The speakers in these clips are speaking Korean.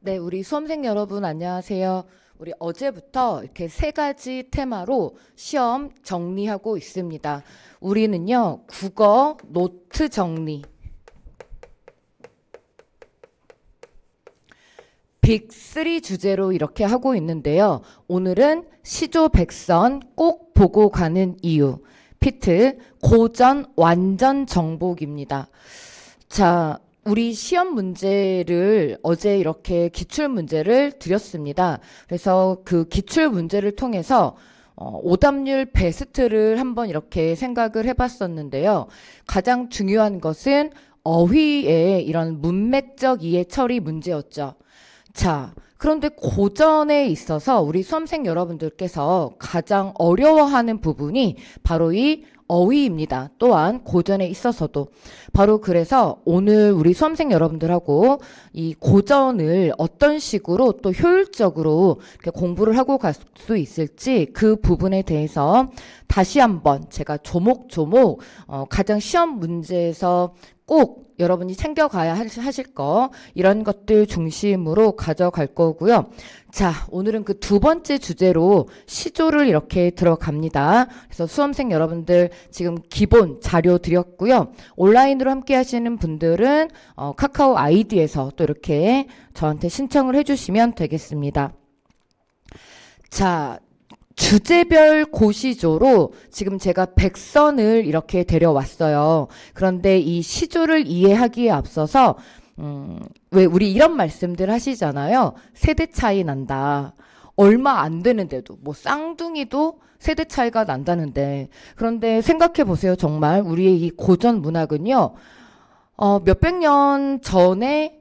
네, 우리 수험생 여러분 안녕하세요. 우리 어제부터 이렇게 세 가지 테마로 시험 정리하고 있습니다. 우리는요, 국어 노트 정리, 빅3 주제로 이렇게 하고 있는데요. 오늘은 시조백선 꼭 보고 가는 이유, 피트 고전 완전 정복입니다. 자, 우리 시험 문제를 어제 이렇게 기출 문제를 드렸습니다. 그래서 그 기출 문제를 통해서 오답률 베스트를 한번 이렇게 생각을 해봤었는데요. 가장 중요한 것은 어휘의 이런 문맥적 이해 처리 문제였죠. 자, 그런데 고전에 있어서 우리 수험생 여러분들께서 가장 어려워하는 부분이 바로 이 어휘입니다. 또한 고전에 있어서도 바로 그래서 오늘 우리 수험생 여러분들하고 이 고전을 어떤 식으로 또 효율적으로 이렇게 공부를 하고 갈 수 있을지 그 부분에 대해서 다시 한번 제가 조목조목 가장 시험 문제에서 꼭 여러분이 챙겨가야 하실 거 이런 것들 중심으로 가져갈 거고요. 자, 오늘은 그 두 번째 주제로 시조를 이렇게 들어갑니다. 그래서 수험생 여러분들 지금 기본 자료 드렸고요. 온라인으로 함께 하시는 분들은 카카오 아이디에서 또 이렇게 저한테 신청을 해주시면 되겠습니다. 자, 주제별 고시조로 지금 제가 백선을 이렇게 데려왔어요. 그런데 이 시조를 이해하기에 앞서서 왜 우리 이런 말씀들 하시잖아요. 세대 차이 난다. 얼마 안 되는데도 뭐 쌍둥이도 세대 차이가 난다는데 그런데 생각해 보세요. 정말 우리의 이 고전 문학은요. 몇백 년 전에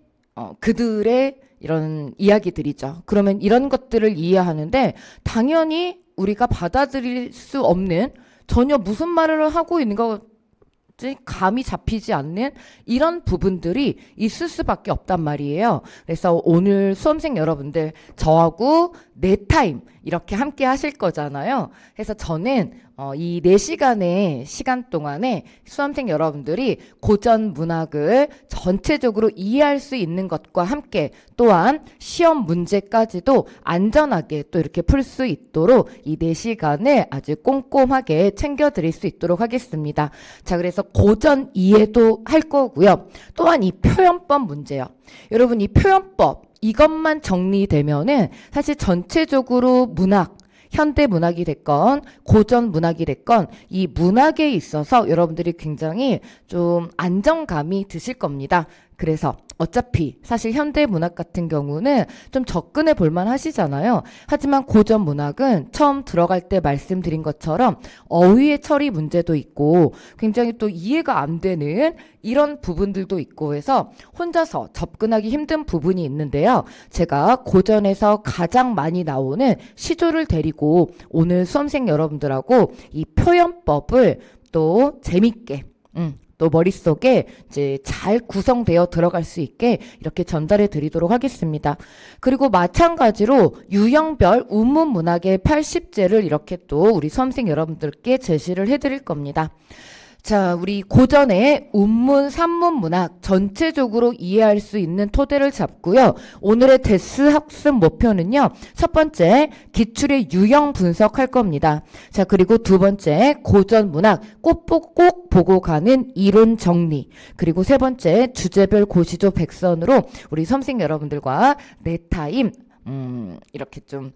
그들의 이런 이야기들이죠. 그러면 이런 것들을 이해하는데 당연히 우리가 받아들일 수 없는 전혀 무슨 말을 하고 있는 건지 감이 잡히지 않는 이런 부분들이 있을 수밖에 없단 말이에요. 그래서 오늘 수험생 여러분들 저하고 네 타임 이렇게 함께 하실 거잖아요. 그래서 저는 이 4시간의 시간 동안에 수험생 여러분들이 고전 문학을 전체적으로 이해할 수 있는 것과 함께 또한 시험 문제까지도 안전하게 또 이렇게 풀 수 있도록 이 4시간을 아주 꼼꼼하게 챙겨드릴 수 있도록 하겠습니다. 자, 그래서 고전 이해도 할 거고요. 또한 이 표현법 문제요. 여러분 이 표현법 이것만 정리되면은 사실 전체적으로 문학 현대 문학이 됐건 고전 문학이 됐건 이 문학에 있어서 여러분들이 굉장히 좀 안정감이 드실 겁니다. 그래서 어차피 사실 현대 문학 같은 경우는 좀 접근해 볼만 하시잖아요. 하지만 고전 문학은 처음 들어갈 때 말씀드린 것처럼 어휘의 처리 문제도 있고 굉장히 또 이해가 안 되는 이런 부분들도 있고 해서 혼자서 접근하기 힘든 부분이 있는데요. 제가 고전에서 가장 많이 나오는 시조를 데리고 오늘 수험생 여러분들하고 이 표현법을 또 재밌게 또 머릿속에 이제 잘 구성되어 들어갈 수 있게 이렇게 전달해 드리도록 하겠습니다. 그리고 마찬가지로 유형별 운문 문학의 80제를 이렇게 또 우리 수험생 여러분들께 제시를 해 드릴 겁니다. 자, 우리 고전의 운문, 산문 문학 전체적으로 이해할 수 있는 토대를 잡고요. 오늘의 데스 학습 목표는요. 첫 번째, 기출의 유형 분석할 겁니다. 자, 그리고 두 번째, 고전 문학 꼭 보고 가는 이론 정리. 그리고 세 번째, 주제별 고시조 백선으로 우리 수험생 여러분들과 네 타임 이렇게 좀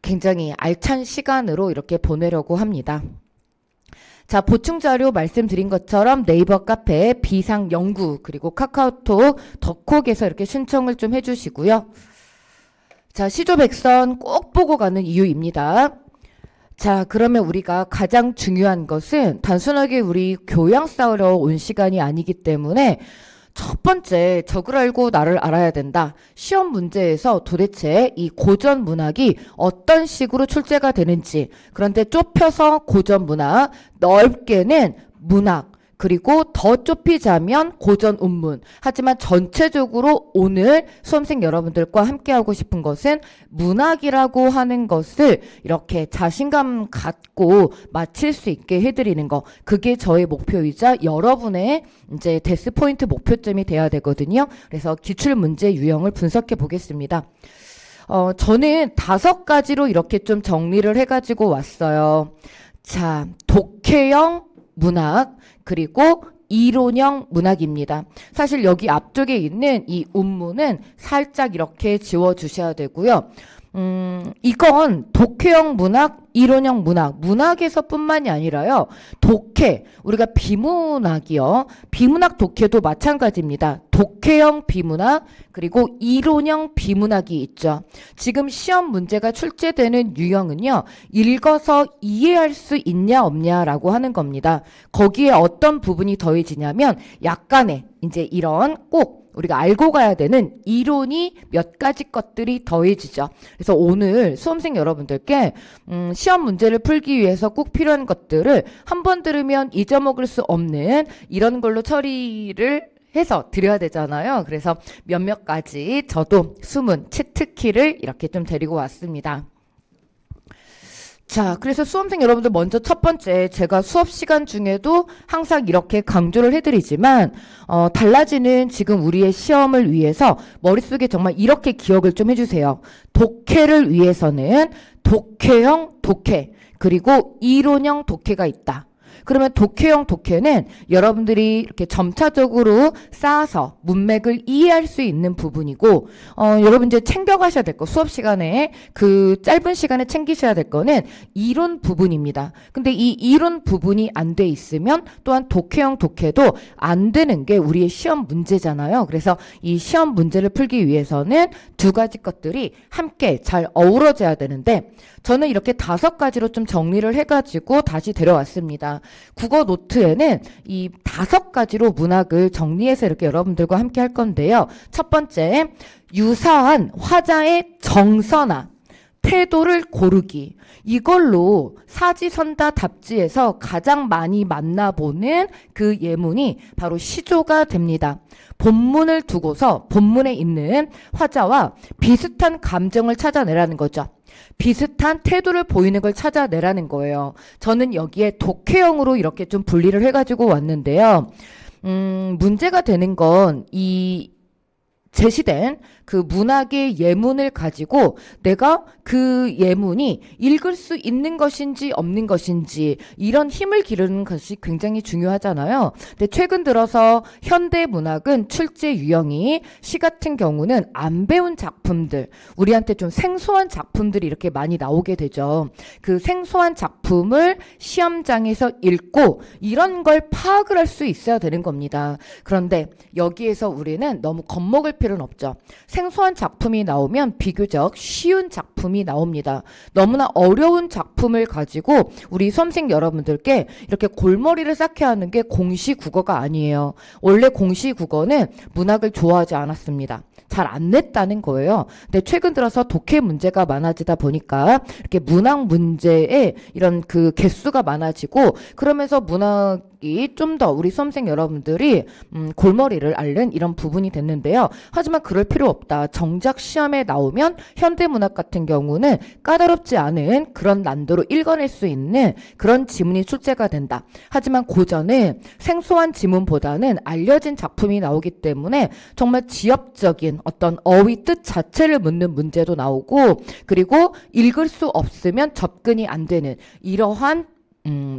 굉장히 알찬 시간으로 이렇게 보내려고 합니다. 자, 보충 자료 말씀드린 것처럼 네이버 카페 비상연구 그리고 카카오톡 덕콕에서 이렇게 신청을 좀 해주시고요. 자, 시조백선 꼭 보고 가는 이유입니다. 자, 그러면 우리가 가장 중요한 것은 단순하게 우리 교양 쌓으러 온 시간이 아니기 때문에 첫 번째, 적을 알고 나를 알아야 된다. 시험 문제에서 도대체 이 고전 문학이 어떤 식으로 출제가 되는지, 그런데 좁혀서 고전 문학, 넓게는 문학, 그리고 더 좁히자면 고전 운문. 하지만 전체적으로 오늘 수험생 여러분들과 함께하고 싶은 것은 문학이라고 하는 것을 이렇게 자신감 갖고 마칠 수 있게 해드리는 거. 그게 저의 목표이자 여러분의 이제 데스 포인트 목표점이 돼야 되거든요. 그래서 기출문제 유형을 분석해 보겠습니다. 저는 5가지로 이렇게 좀 정리를 해가지고 왔어요. 자, 독해형 문학, 그리고 이론형 문학입니다. 사실 여기 앞쪽에 있는 이 운문은 살짝 이렇게 지워주셔야 되고요. 이건 독해형 문학, 이론형 문학, 문학에서 뿐만이 아니라요. 독해, 우리가 비문학이요. 비문학 독해도 마찬가지입니다. 독해형 비문학, 그리고 이론형 비문학이 있죠. 지금 시험 문제가 출제되는 유형은요. 읽어서 이해할 수 있냐 없냐라고 하는 겁니다. 거기에 어떤 부분이 더해지냐면 약간의 이제 이런 꼭 우리가 알고 가야 되는 이론이 몇 가지 것들이 더해지죠. 그래서 오늘 수험생 여러분들께 시험 문제를 풀기 위해서 꼭 필요한 것들을 한 번 들으면 잊어먹을 수 없는 이런 걸로 처리를 해서 드려야 되잖아요. 그래서 몇몇 가지 저도 숨은 치트키를 이렇게 좀 데리고 왔습니다. 자, 그래서 수험생 여러분들 먼저 첫 번째, 제가 수업 시간 중에도 항상 이렇게 강조를 해드리지만 달라지는 지금 우리의 시험을 위해서 머릿속에 정말 이렇게 기억을 좀 해주세요. 독해를 위해서는 독해형 독해, 그리고 이론형 독해가 있다. 그러면 독해형 독해는 여러분들이 이렇게 점차적으로 쌓아서 문맥을 이해할 수 있는 부분이고, 여러분 이제 챙겨가셔야 될 거, 수업 시간에 그 짧은 시간에 챙기셔야 될 거는 이론 부분입니다. 근데 이 이론 부분이 안 돼 있으면 또한 독해형 독해도 안 되는 게 우리의 시험 문제잖아요. 그래서 이 시험 문제를 풀기 위해서는 2가지 것들이 함께 잘 어우러져야 되는데, 저는 이렇게 5가지로 좀 정리를 해가지고 다시 데려왔습니다. 국어 노트에는 이 5가지로 문학을 정리해서 이렇게 여러분들과 함께 할 건데요. 첫 번째, 유사한 화자의 정서나 태도를 고르기. 이걸로 사지선다 답지에서 가장 많이 만나보는 그 예문이 바로 시조가 됩니다. 본문을 두고서 본문에 있는 화자와 비슷한 감정을 찾아내라는 거죠. 비슷한 태도를 보이는 걸 찾아내라는 거예요. 저는 여기에 독해형으로 이렇게 좀 분리를 해가지고 왔는데요. 문제가 되는 건 이 제시된 그 문학의 예문을 가지고 내가 그 예문이 읽을 수 있는 것인지 없는 것인지 이런 힘을 기르는 것이 굉장히 중요하잖아요. 근데 최근 들어서 현대 문학은 출제 유형이 시 같은 경우는 안 배운 작품들, 우리한테 좀 생소한 작품들이 이렇게 많이 나오게 되죠. 그 생소한 작품을 시험장에서 읽고 이런 걸 파악을 할 수 있어야 되는 겁니다. 그런데 여기에서 우리는 너무 겁먹을 필요는 없죠. 생소한 작품이 나오면 비교적 쉬운 작품이 나옵니다. 너무나 어려운 작품을 가지고 우리 수험생 여러분들께 이렇게 골머리를 쌓게 하는 게 공시국어가 아니에요. 원래 공시국어는 문학을 좋아하지 않았습니다. 잘 안 냈다는 거예요. 근데 최근 들어서 독해 문제가 많아지다 보니까 이렇게 문학 문제에 이런 그 개수가 많아지고 그러면서 문학이 좀 더 우리 수험생 여러분들이 골머리를 앓는 이런 부분이 됐는데요. 하지만 그럴 필요 없다. 정작 시험에 나오면 현대문학 같은 경우는 까다롭지 않은 그런 난도로 읽어낼 수 있는 그런 지문이 출제가 된다. 하지만 고전은 생소한 지문보다는 알려진 작품이 나오기 때문에 정말 지엽적인 어떤 어휘 뜻 자체를 묻는 문제도 나오고 그리고 읽을 수 없으면 접근이 안 되는 이러한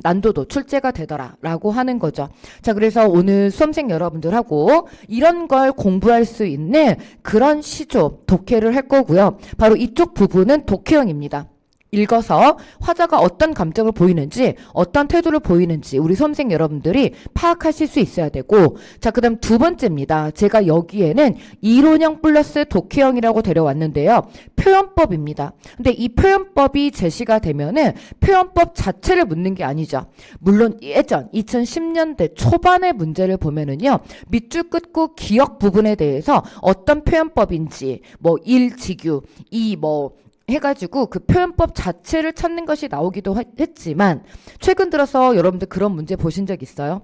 난도도 출제가 되더라라고 하는 거죠. 자, 그래서 오늘 수험생 여러분들하고 이런 걸 공부할 수 있는 그런 시조, 독해를 할 거고요. 바로 이쪽 부분은 독해형입니다. 읽어서 화자가 어떤 감정을 보이는지 어떤 태도를 보이는지 우리 수험생 여러분들이 파악하실 수 있어야 되고 자 그다음 2번째입니다. 제가 여기에는 이론형 플러스 독해형이라고 데려왔는데요. 표현법입니다. 근데 이 표현법이 제시가 되면은 표현법 자체를 묻는 게 아니죠. 물론 예전 2010년대 초반의 문제를 보면은요. 밑줄 긋고 기억 부분에 대해서 어떤 표현법인지 뭐 1직유, 2 해가지고 그 표현법 자체를 찾는 것이 나오기도 했지만 최근 들어서 여러분들 그런 문제 보신 적 있어요?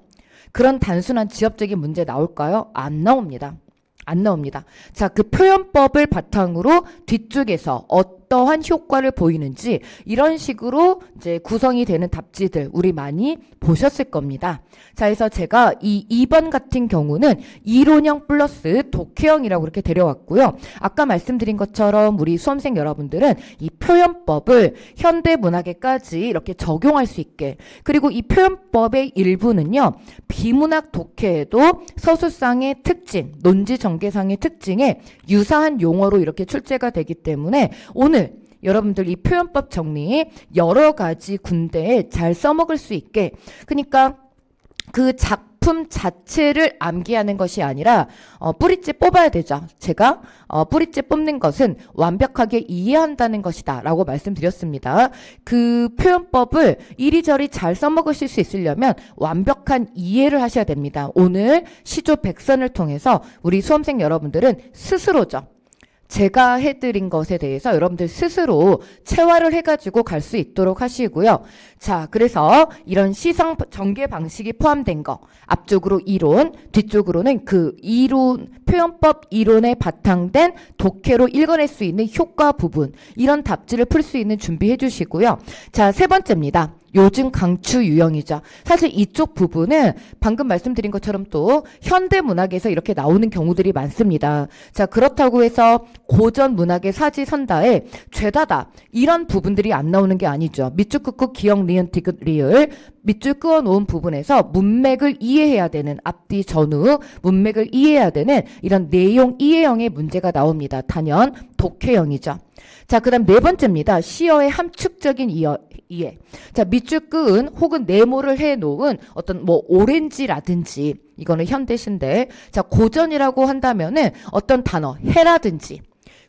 그런 단순한 지엽적인 문제 나올까요? 안 나옵니다. 안 나옵니다. 자, 그 표현법을 바탕으로 뒤쪽에서 어떠한 효과를 보이는지 이런 식으로 이제 구성이 되는 답지들 우리 많이 보셨을 겁니다. 자, 그래서 제가 이 2번 같은 경우는 이론형 플러스 독해형이라고 이렇게 데려왔고요. 아까 말씀드린 것처럼 우리 수험생 여러분들은 이 표현법을 현대문학에까지 이렇게 적용할 수 있게, 그리고 이 표현법의 일부는요, 비문학 독해에도 서술상의 특징, 논지 전개상의 특징에 유사한 용어로 이렇게 출제가 되기 때문에 오늘 여러분들 이 표현법 정리 여러 가지 군데에 잘 써먹을 수 있게, 그러니까 그 작품 자체를 암기하는 것이 아니라 뿌리째 뽑아야 되죠. 제가 뿌리째 뽑는 것은 완벽하게 이해한다는 것이다 라고 말씀드렸습니다. 그 표현법을 이리저리 잘 써먹으실 수 있으려면 완벽한 이해를 하셔야 됩니다. 오늘 시조 100선을 통해서 우리 수험생 여러분들은 스스로죠. 제가 해드린 것에 대해서 여러분들 스스로 체화를 해가지고 갈 수 있도록 하시고요. 자, 그래서 이런 시성 전개 방식이 포함된 거, 앞쪽으로 이론, 뒤쪽으로는 그 이론, 표현법 이론에 바탕된 독해로 읽어낼 수 있는 효과 부분, 이런 답지를 풀 수 있는 준비해 주시고요. 자, 세 번째입니다. 요즘 강추 유형이죠. 사실 이쪽 부분은 방금 말씀드린 것처럼 또 현대문학에서 이렇게 나오는 경우들이 많습니다. 자, 그렇다고 해서 고전 문학의 사지선다에 죄다다 이런 부분들이 안 나오는 게 아니죠. 밑줄 긋고 기역, 니은, 디귿, 리을 밑줄 그어놓은 부분에서 문맥을 이해해야 되는, 앞뒤 전후 문맥을 이해해야 되는 이런 내용 이해형의 문제가 나옵니다. 단연 독해형이죠. 자, 그 다음 네 번째입니다. 시어의 함축적인 이해. 자, 밑줄 그은 혹은 네모를 해놓은 어떤 뭐 오렌지라든지, 이거는 현대시인데, 자, 고전이라고 한다면은 어떤 단어, 해라든지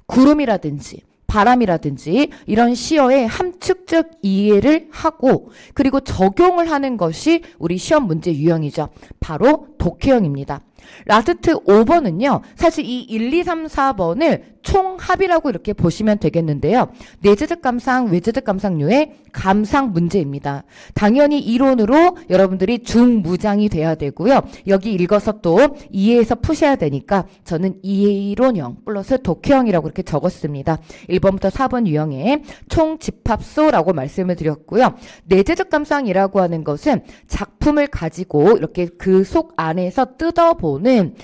구름이라든지 바람이라든지 이런 시어의 함축적 이해를 하고 그리고 적용을 하는 것이 우리 시험 문제 유형이죠. 바로 독해형입니다. 라스트 5번은요. 사실 이 1, 2, 3, 4번을 총합이라고 이렇게 보시면 되겠는데요. 내재적 감상, 외재적 감상류의 감상 문제입니다. 당연히 이론으로 여러분들이 중무장이 돼야 되고요. 여기 읽어서 또 이해해서 푸셔야 되니까 저는 이해이론형 플러스 독해형이라고 이렇게 적었습니다. 1번부터 4번 유형의 총집합소라고 말씀을 드렸고요. 내재적 감상이라고 하는 것은 작품을 가지고 이렇게 그 속 안에서 뜯어보는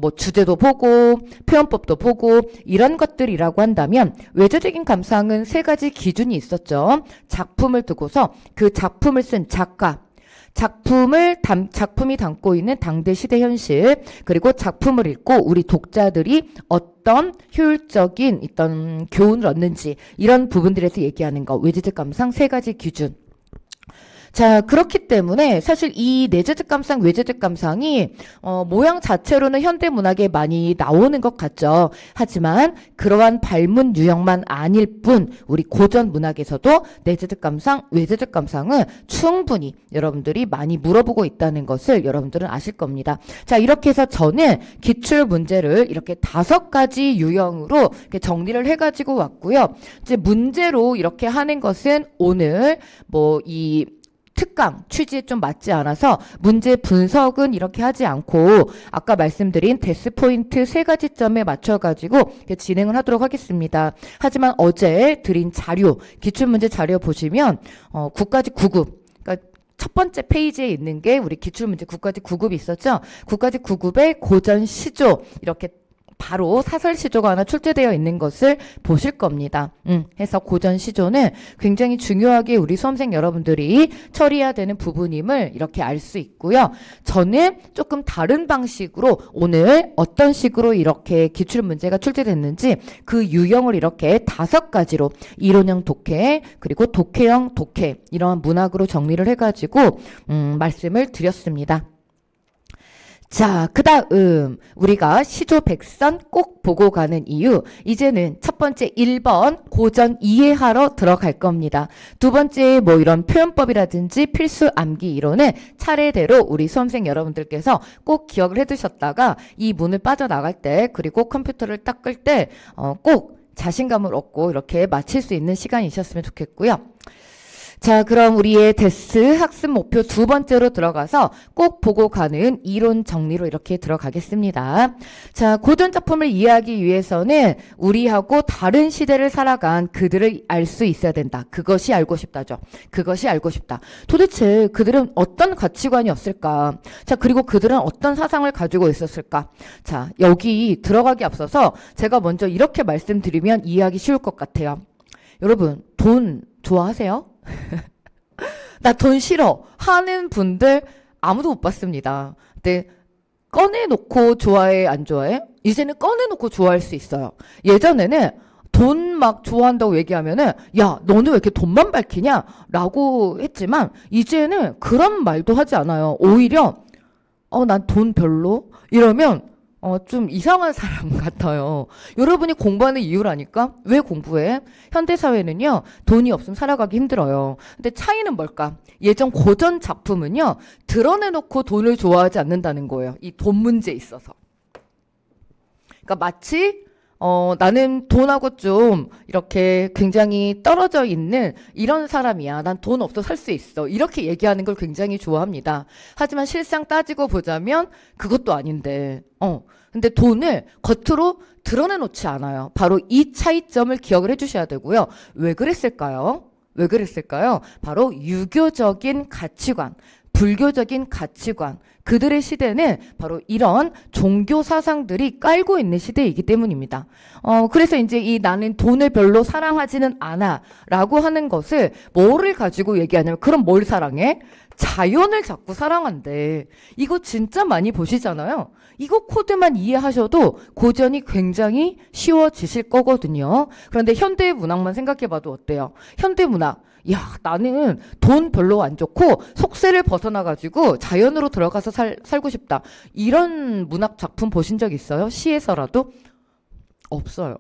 뭐 주제도 보고 표현법도 보고 이런 것들이라고 한다면, 외재적인 감상은 세 가지 기준이 있었죠. 작품을 두고서 그 작품을 쓴 작가, 작품이 담고 있는 당대 시대 현실, 그리고 작품을 읽고 우리 독자들이 어떤 효율적인 어떤 교훈을 얻는지, 이런 부분들에서 얘기하는 거, 외재적 감상 세 가지 기준. 자, 그렇기 때문에 사실 이 내재적 감상, 외재적 감상이 모양 자체로는 현대문학에 많이 나오는 것 같죠. 하지만 그러한 발문 유형만 아닐 뿐 우리 고전 문학에서도 내재적 감상, 외재적 감상은 충분히 여러분들이 많이 물어보고 있다는 것을 여러분들은 아실 겁니다. 자, 이렇게 해서 저는 기출 문제를 이렇게 5가지 유형으로 이렇게 정리를 해가지고 왔고요. 이제 문제로 이렇게 하는 것은 오늘 이 특강 취지에 좀 맞지 않아서 문제 분석은 이렇게 하지 않고 아까 말씀드린 데스 포인트 3가지 점에 맞춰가지고 진행을 하도록 하겠습니다. 하지만 어제 드린 자료, 기출문제 자료 보시면 9까지 9급, 그러니까 첫 번째 페이지에 있는 게 우리 기출문제 9까지 9급이 있었죠. 9까지 9급의 고전 시조, 이렇게 바로 사설 시조가 하나 출제되어 있는 것을 보실 겁니다. 해서 고전 시조는 굉장히 중요하게 우리 수험생 여러분들이 처리해야 되는 부분임을 이렇게 알 수 있고요. 저는 조금 다른 방식으로 오늘 어떤 식으로 이렇게 기출 문제가 출제됐는지 그 유형을 이렇게 5가지로 이론형 독해, 그리고 독해형 독해, 이러한 문학으로 정리를 해가지고 말씀을 드렸습니다. 자, 그 다음 우리가 시조 100선 꼭 보고 가는 이유, 이제는 첫 번째 1번 고전 이해하러 들어갈 겁니다. 두 번째 이런 표현법이라든지 필수 암기 이론은 차례대로 우리 수험생 여러분들께서 꼭 기억을 해두셨다가 이 문을 빠져나갈 때, 그리고 컴퓨터를 딱 끌 때 꼭 자신감을 얻고 이렇게 마칠 수 있는 시간이셨으면 좋겠고요. 자, 그럼 우리의 데스 학습 목표 두 번째로 들어가서 꼭 보고 가는 이론 정리로 이렇게 들어가겠습니다. 자, 고전 작품을 이해하기 위해서는 우리하고 다른 시대를 살아간 그들을 알 수 있어야 된다. 그것이 알고 싶다죠. 그것이 알고 싶다. 도대체 그들은 어떤 가치관이었을까? 자, 그리고 그들은 어떤 사상을 가지고 있었을까? 자, 여기 들어가기 앞서서 제가 먼저 이렇게 말씀드리면 이해하기 쉬울 것 같아요. 여러분, 돈 좋아하세요? 나 돈 싫어 하는 분들 아무도 못 봤습니다. 근데 꺼내놓고 좋아해, 안 좋아해? 이제는 꺼내놓고 좋아할 수 있어요. 예전에는 돈 막 좋아한다고 얘기하면은 야, 너는 왜 이렇게 돈만 밝히냐? 라고 했지만 이제는 그런 말도 하지 않아요. 오히려 난 돈 별로? 이러면 좀 이상한 사람 같아요. 여러분이 공부하는 이유라니까? 왜 공부해? 현대사회는요, 돈이 없으면 살아가기 힘들어요. 근데 차이는 뭘까? 예전 고전 작품은요, 드러내놓고 돈을 좋아하지 않는다는 거예요. 이 돈 문제에 있어서. 그러니까 마치, 나는 돈하고 좀 이렇게 굉장히 떨어져 있는 이런 사람이야. 난 돈 없어 살 수 있어. 이렇게 얘기하는 걸 굉장히 좋아합니다. 하지만 실상 따지고 보자면 그것도 아닌데, 근데 돈을 겉으로 드러내놓지 않아요. 바로 이 차이점을 기억을 해주셔야 되고요. 왜 그랬을까요? 왜 그랬을까요? 바로 유교적인 가치관, 불교적인 가치관, 그들의 시대는 바로 이런 종교 사상들이 깔고 있는 시대이기 때문입니다. 그래서 이제 이 나는 돈을 별로 사랑하지는 않아 라고 하는 것을 뭐를 가지고 얘기하냐면 그럼 뭘 사랑해? 자연을 자꾸 사랑한대. 이거 진짜 많이 보시잖아요. 이거 코드만 이해하셔도 고전이 굉장히 쉬워지실 거거든요. 그런데 현대 문학만 생각해봐도 어때요? 현대 문학. 야, 나는 돈 별로 안 좋고 속세를 벗어나가지고 자연으로 들어가서 살고 싶다. 이런 문학 작품 보신 적 있어요? 시에서라도? 없어요.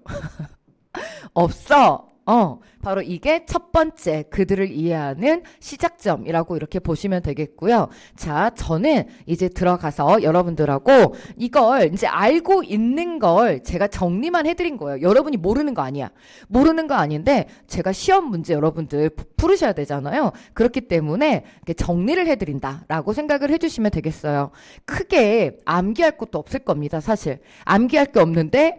없어. 바로 이게 첫 번째 그들을 이해하는 시작점이라고 이렇게 보시면 되겠고요. 자, 저는 이제 들어가서 여러분들하고 이걸 이제 알고 있는 걸 제가 정리만 해드린 거예요. 여러분이 모르는 거 아니야. 모르는 거 아닌데 제가 시험 문제 여러분들 풀으셔야 되잖아요. 그렇기 때문에 이렇게 정리를 해드린다라고 생각을 해주시면 되겠어요. 크게 암기할 것도 없을 겁니다. 사실 암기할 게 없는데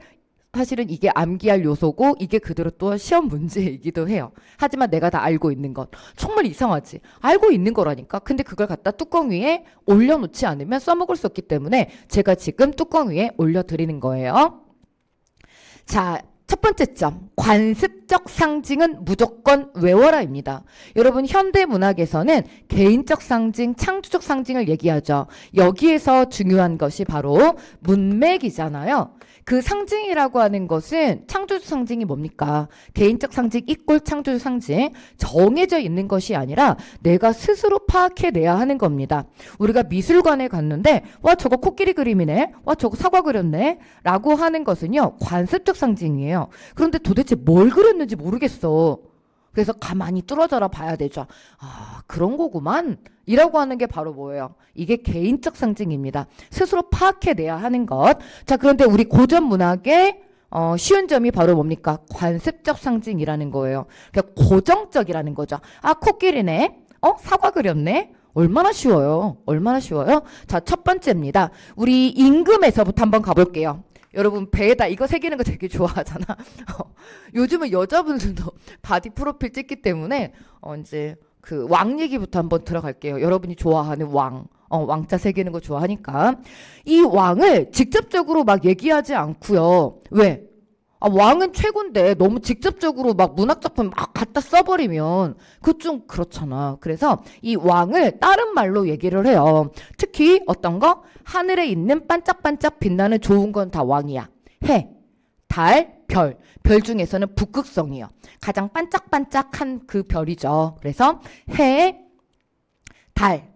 사실은 이게 암기할 요소고 이게 그대로 또 시험 문제이기도 해요. 하지만 내가 다 알고 있는 것. 정말 이상하지. 알고 있는 거라니까. 근데 그걸 갖다 뚜껑 위에 올려놓지 않으면 써먹을 수 없기 때문에 제가 지금 뚜껑 위에 올려드리는 거예요. 자, 첫 번째 점, 관습적 상징은 무조건 외워라입니다. 여러분, 현대 문학에서는 개인적 상징, 창조적 상징을 얘기하죠. 여기에서 중요한 것이 바로 문맥이잖아요. 그 상징이라고 하는 것은 창조적 상징이 뭡니까? 개인적 상징 이꼴 창조적 상징, 정해져 있는 것이 아니라 내가 스스로 파악해내야 하는 겁니다. 우리가 미술관에 갔는데 와, 저거 코끼리 그림이네, 와, 저거 사과 그렸네 라고 하는 것은요, 관습적 상징이에요. 그런데 도대체 뭘 그렸는지 모르겠어. 그래서 가만히 뚫어져라 봐야 되죠. 아, 그런 거구만 이라고 하는 게 바로 뭐예요? 이게 개인적 상징입니다. 스스로 파악해내야 하는 것. 자, 그런데 우리 고전 문학의 쉬운 점이 바로 뭡니까? 관습적 상징이라는 거예요. 그러니까 고정적이라는 거죠. 아, 코끼리네. 사과 그렸네. 얼마나 쉬워요. 얼마나 쉬워요. 자, 첫 번째입니다. 우리 임금에서부터 한번 가볼게요. 여러분, 배에다 이거 새기는 거 되게 좋아하잖아. 요즘은 여자분들도 바디 프로필 찍기 때문에 이제 그 왕 얘기부터 한번 들어갈게요. 여러분이 좋아하는 왕. 왕자 새기는 거 좋아하니까. 이 왕을 직접적으로 막 얘기하지 않고요. 왜? 왕은 최고인데 너무 직접적으로 막 문학작품 막 갖다 써버리면 그거 좀 그렇잖아. 그래서 이 왕을 다른 말로 얘기를 해요. 특히 어떤 거? 하늘에 있는 반짝반짝 빛나는 좋은 건 다 왕이야. 해, 달, 별. 별 중에서는 북극성이요. 가장 반짝반짝한 그 별이죠. 그래서 해, 달,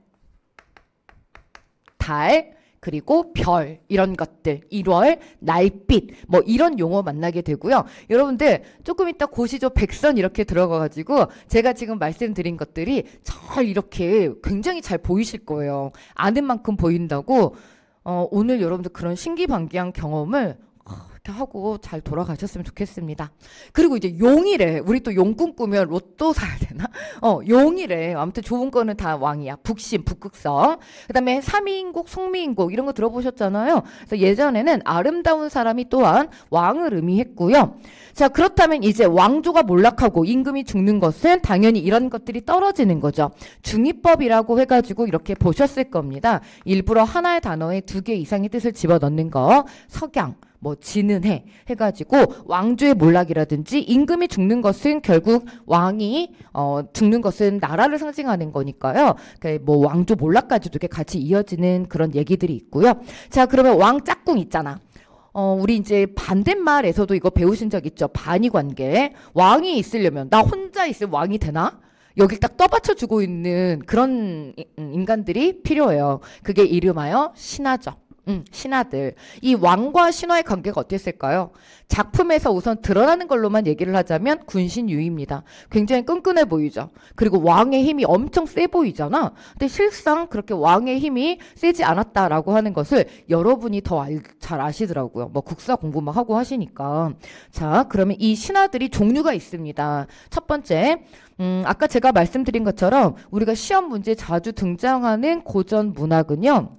그리고 별, 이런 것들, 1월, 날빛, 뭐 이런 용어 만나게 되고요. 여러분들 조금 이따 고시조 백선 이렇게 들어가가지고 제가 지금 말씀드린 것들이 잘 이렇게 굉장히 잘 보이실 거예요. 아는 만큼 보인다고 오늘 여러분들 그런 신기반기한 경험을 하고 잘 돌아가셨으면 좋겠습니다. 그리고 이제 용이래. 우리 또 용 꿈꾸면 로또 사야 되나? 용이래. 아무튼 좋은 거는 다 왕이야. 북신, 북극성. 그 다음에 삼위인국, 송미인국 이런 거 들어보셨잖아요. 그래서 예전에는 아름다운 사람이 또한 왕을 의미했고요. 자, 그렇다면 이제 왕조가 몰락하고 임금이 죽는 것은 당연히 이런 것들이 떨어지는 거죠. 중의법이라고 해가지고 이렇게 보셨을 겁니다. 일부러 하나의 단어에 2개 이상의 뜻을 집어넣는 거. 석양, 뭐 지는해 해가지고 왕조의 몰락이라든지 임금이 죽는 것은 결국 왕이 죽는 것은 나라를 상징하는 거니까요. 그러니까 뭐 왕조 몰락까지도 이렇게 같이 이어지는 그런 얘기들이 있고요. 자, 그러면 왕 짝꿍 있잖아. 우리 이제 반대말에서도 이거 배우신 적 있죠? 반의 관계. 왕이 있으려면 나 혼자 있으면 왕이 되나? 여길 딱 떠받쳐주고 있는 그런 인간들이 필요해요. 그게 이름하여 신하죠. 신하들. 이 왕과 신하의 관계가 어땠을까요? 작품에서 우선 드러나는 걸로만 얘기를 하자면 군신유입니다. 굉장히 끈끈해 보이죠. 그리고 왕의 힘이 엄청 세 보이잖아. 근데 실상 그렇게 왕의 힘이 세지 않았다라고 하는 것을 여러분이 더 잘 아시더라고요. 뭐 국사 공부 막 하고 하시니까. 자, 그러면 이 신하들이 종류가 있습니다. 첫 번째, 아까 제가 말씀드린 것처럼 우리가 시험 문제에 자주 등장하는 고전 문학은요.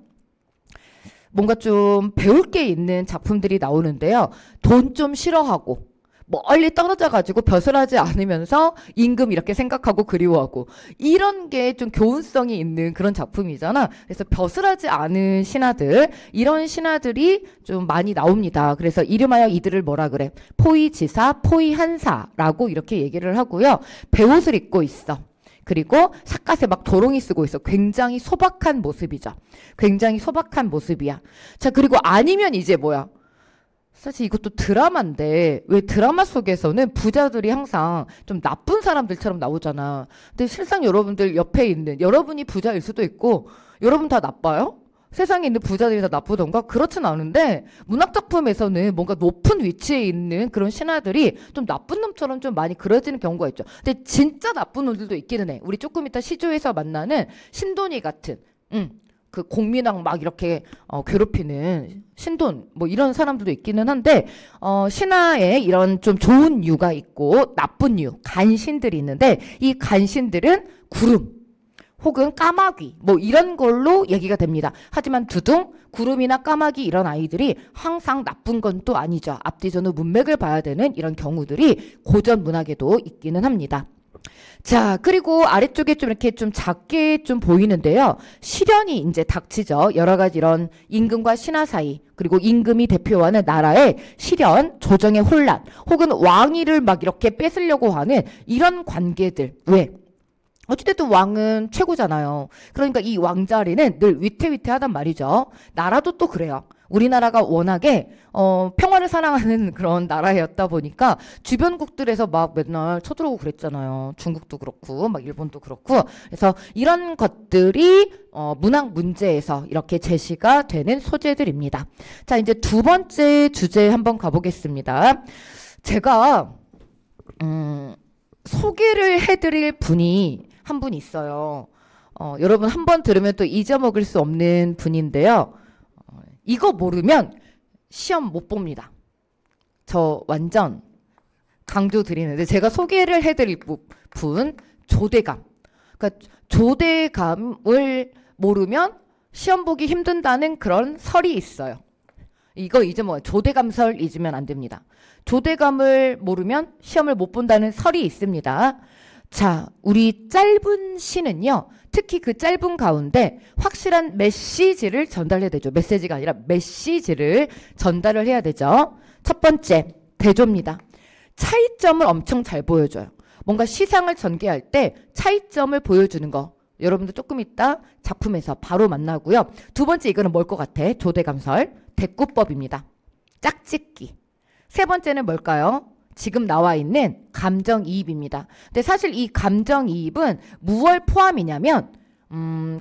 뭔가 좀 배울 게 있는 작품들이 나오는데요. 돈 좀 싫어하고 멀리 떨어져가지고 벼슬하지 않으면서 임금 이렇게 생각하고 그리워하고 이런 게 좀 교훈성이 있는 그런 작품이잖아. 그래서 벼슬하지 않은 신하들, 이런 신하들이 좀 많이 나옵니다. 그래서 이름하여 이들을 뭐라 그래? 포의지사, 포의한사라고 이렇게 얘기를 하고요. 베옷을 입고 있어. 그리고 삿갓에 막 도롱이 쓰고 있어. 굉장히 소박한 모습이죠. 굉장히 소박한 모습이야. 자, 그리고 아니면 이제 뭐야? 사실 이것도 드라마인데 왜 드라마 속에서는 부자들이 항상 좀 나쁜 사람들처럼 나오잖아. 근데 실상 여러분들 옆에 있는 여러분이 부자일 수도 있고 여러분 다 나빠요? 세상에 있는 부자들이 다 나쁘던가? 그렇진 않은데 문학작품에서는 뭔가 높은 위치에 있는 그런 신하들이 좀 나쁜 놈처럼 좀 많이 그려지는 경우가 있죠. 근데 진짜 나쁜 놈들도 있기는 해. 우리 조금 이따 시조에서 만나는 신돈이 같은 그 공민왕 막 이렇게 괴롭히는 신돈 뭐 이런 사람들도 있기는 한데 신하에 이런 좀 좋은 유가 있고 나쁜 유, 간신들이 있는데 이 간신들은 구름 혹은 까마귀 뭐 이런 걸로 얘기가 됩니다. 하지만 두둥, 구름이나 까마귀 이런 아이들이 항상 나쁜 건 또 아니죠. 앞뒤전후 문맥을 봐야 되는 이런 경우들이 고전 문학에도 있기는 합니다. 자, 그리고 아래쪽에 좀 이렇게 좀 작게 좀 보이는데요. 시련이 이제 닥치죠. 여러 가지 이런 임금과 신하 사이, 그리고 임금이 대표하는 나라의 시련, 조정의 혼란, 혹은 왕위를 막 이렇게 뺏으려고 하는 이런 관계들. 왜? 어찌됐든 왕은 최고잖아요. 그러니까 이 왕자리는 늘 위태위태하단 말이죠. 나라도 또 그래요. 우리나라가 워낙에 평화를 사랑하는 그런 나라였다 보니까 주변국들에서 막 맨날 쳐들어오고 그랬잖아요. 중국도 그렇고 막 일본도 그렇고. 그래서 이런 것들이 문학 문제에서 이렇게 제시가 되는 소재들입니다. 자, 이제 두 번째 주제 한번 가보겠습니다. 제가 소개를 해드릴 분이 한 분 있어요. 여러분 한 번 들으면 또 잊어먹을 수 없는 분인데요. 이거 모르면 시험 못 봅니다. 저 완전 강조드리는데 제가 소개를 해드릴 분 조대감. 그러니까 조대감을 모르면 시험 보기 힘든다는 그런 설이 있어요. 이거 잊으면 조대감설 잊으면 안 됩니다. 조대감을 모르면 시험을 못 본다는 설이 있습니다. 자, 우리 짧은 시는요. 특히 그 짧은 가운데 확실한 메시지를 전달해야 되죠. 메시지가 아니라 메시지를 전달을 해야 되죠. 첫 번째, 대조입니다. 차이점을 엄청 잘 보여줘요. 뭔가 시상을 전개할 때 차이점을 보여주는 거. 여러분들 조금 이따 작품에서 바로 만나고요. 두 번째 이거는 뭘 것 같아? 조대감설, 대꾸법입니다. 짝짓기. 세 번째는 뭘까요? 지금 나와 있는 감정이입입니다. 근데 사실 이 감정이입은 무얼 포함이냐면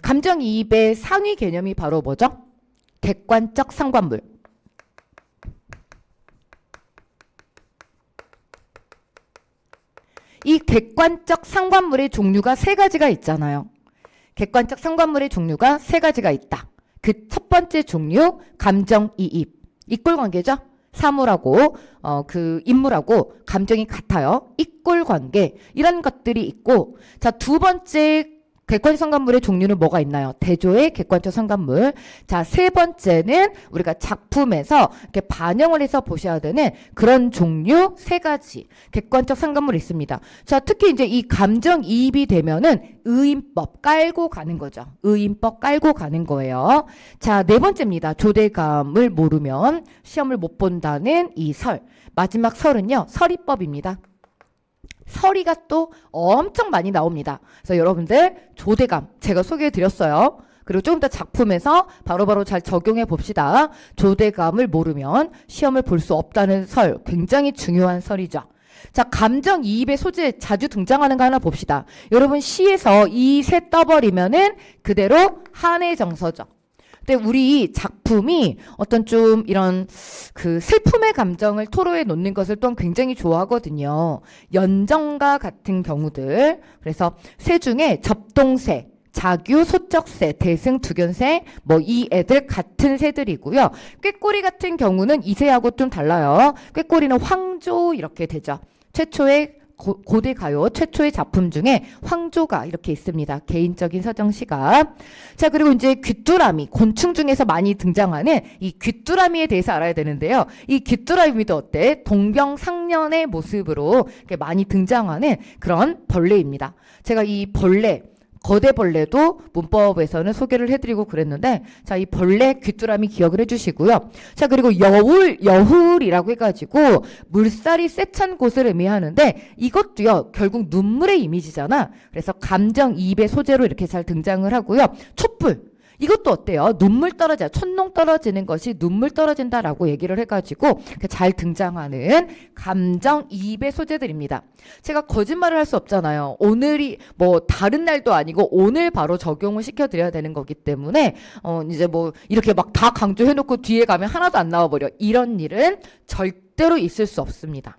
감정이입의 상위 개념이 바로 뭐죠? 객관적 상관물. 이 객관적 상관물의 종류가 세 가지가 있잖아요. 객관적 상관물의 종류가 세 가지가 있다. 그 첫 번째 종류 감정이입. 이꼴관계죠? 사물하고 그 인물하고 감정이 같아요. 이꼴 관계 이런 것들이 있고 자, 두 번째 객관적 성간물의 종류는 뭐가 있나요? 대조의 객관적 성간물. 자, 세 번째는 우리가 작품에서 이렇게 반영을 해서 보셔야 되는 그런 종류 세 가지 객관적 성간물이 있습니다. 자, 특히 이제 이 감정이입이 되면은 의인법 깔고 가는 거죠. 의인법 깔고 가는 거예요. 자, 네 번째입니다. 조대감을 모르면 시험을 못 본다는 이 설. 마지막 설은요, 설이법입니다. 서리가 또 엄청 많이 나옵니다. 그래서 여러분들 조대감 제가 소개해 드렸어요. 그리고 조금 더 작품에서 바로바로 잘 적용해 봅시다. 조대감을 모르면 시험을 볼 수 없다는 설, 굉장히 중요한 설이죠. 자, 감정이입의 소재 자주 등장하는 거 하나 봅시다. 여러분 시에서 이 세 떠버리면은 그대로 한의 정서죠. 근데 우리 작품이 어떤 좀 이런 그 슬픔의 감정을 토로해 놓는 것을 또한 굉장히 좋아하거든요. 연정과 같은 경우들. 그래서 새 중에 접동새, 자규, 소적새, 대승, 두견새 뭐 이 애들 같은 새들이고요. 꾀꼬리 같은 경우는 이 새하고 좀 달라요. 꾀꼬리는 황조 이렇게 되죠. 최초의 고대 가요 최초의 작품 중에 황조가 이렇게 있습니다. 개인적인 서정시가. 자, 그리고 이제 귀뚜라미, 곤충 중에서 많이 등장하는 이 귀뚜라미에 대해서 알아야 되는데요. 이 귀뚜라미도 어때? 동병상련의 모습으로 이렇게 많이 등장하는 그런 벌레입니다. 제가 이 벌레 거대 벌레도 문법에서는 소개를 해드리고 그랬는데 자, 이 벌레 귀뚜라미 기억을 해주시고요. 자, 그리고 여훌이라고 해가지고 물살이 세찬 곳을 의미하는데 이것도요 결국 눈물의 이미지잖아. 그래서 감정이입의 소재로 이렇게 잘 등장을 하고요. 촛불 이것도 어때요? 눈물 떨어져, 촛농 떨어지는 것이 눈물 떨어진다라고 얘기를 해가지고 잘 등장하는 감정이입의 소재들입니다. 제가 거짓말을 할 수 없잖아요. 오늘이 뭐 다른 날도 아니고 오늘 바로 적용을 시켜드려야 되는 거기 때문에 이제 뭐 이렇게 막 다 강조해놓고 뒤에 가면 하나도 안 나와버려. 이런 일은 절대로 있을 수 없습니다.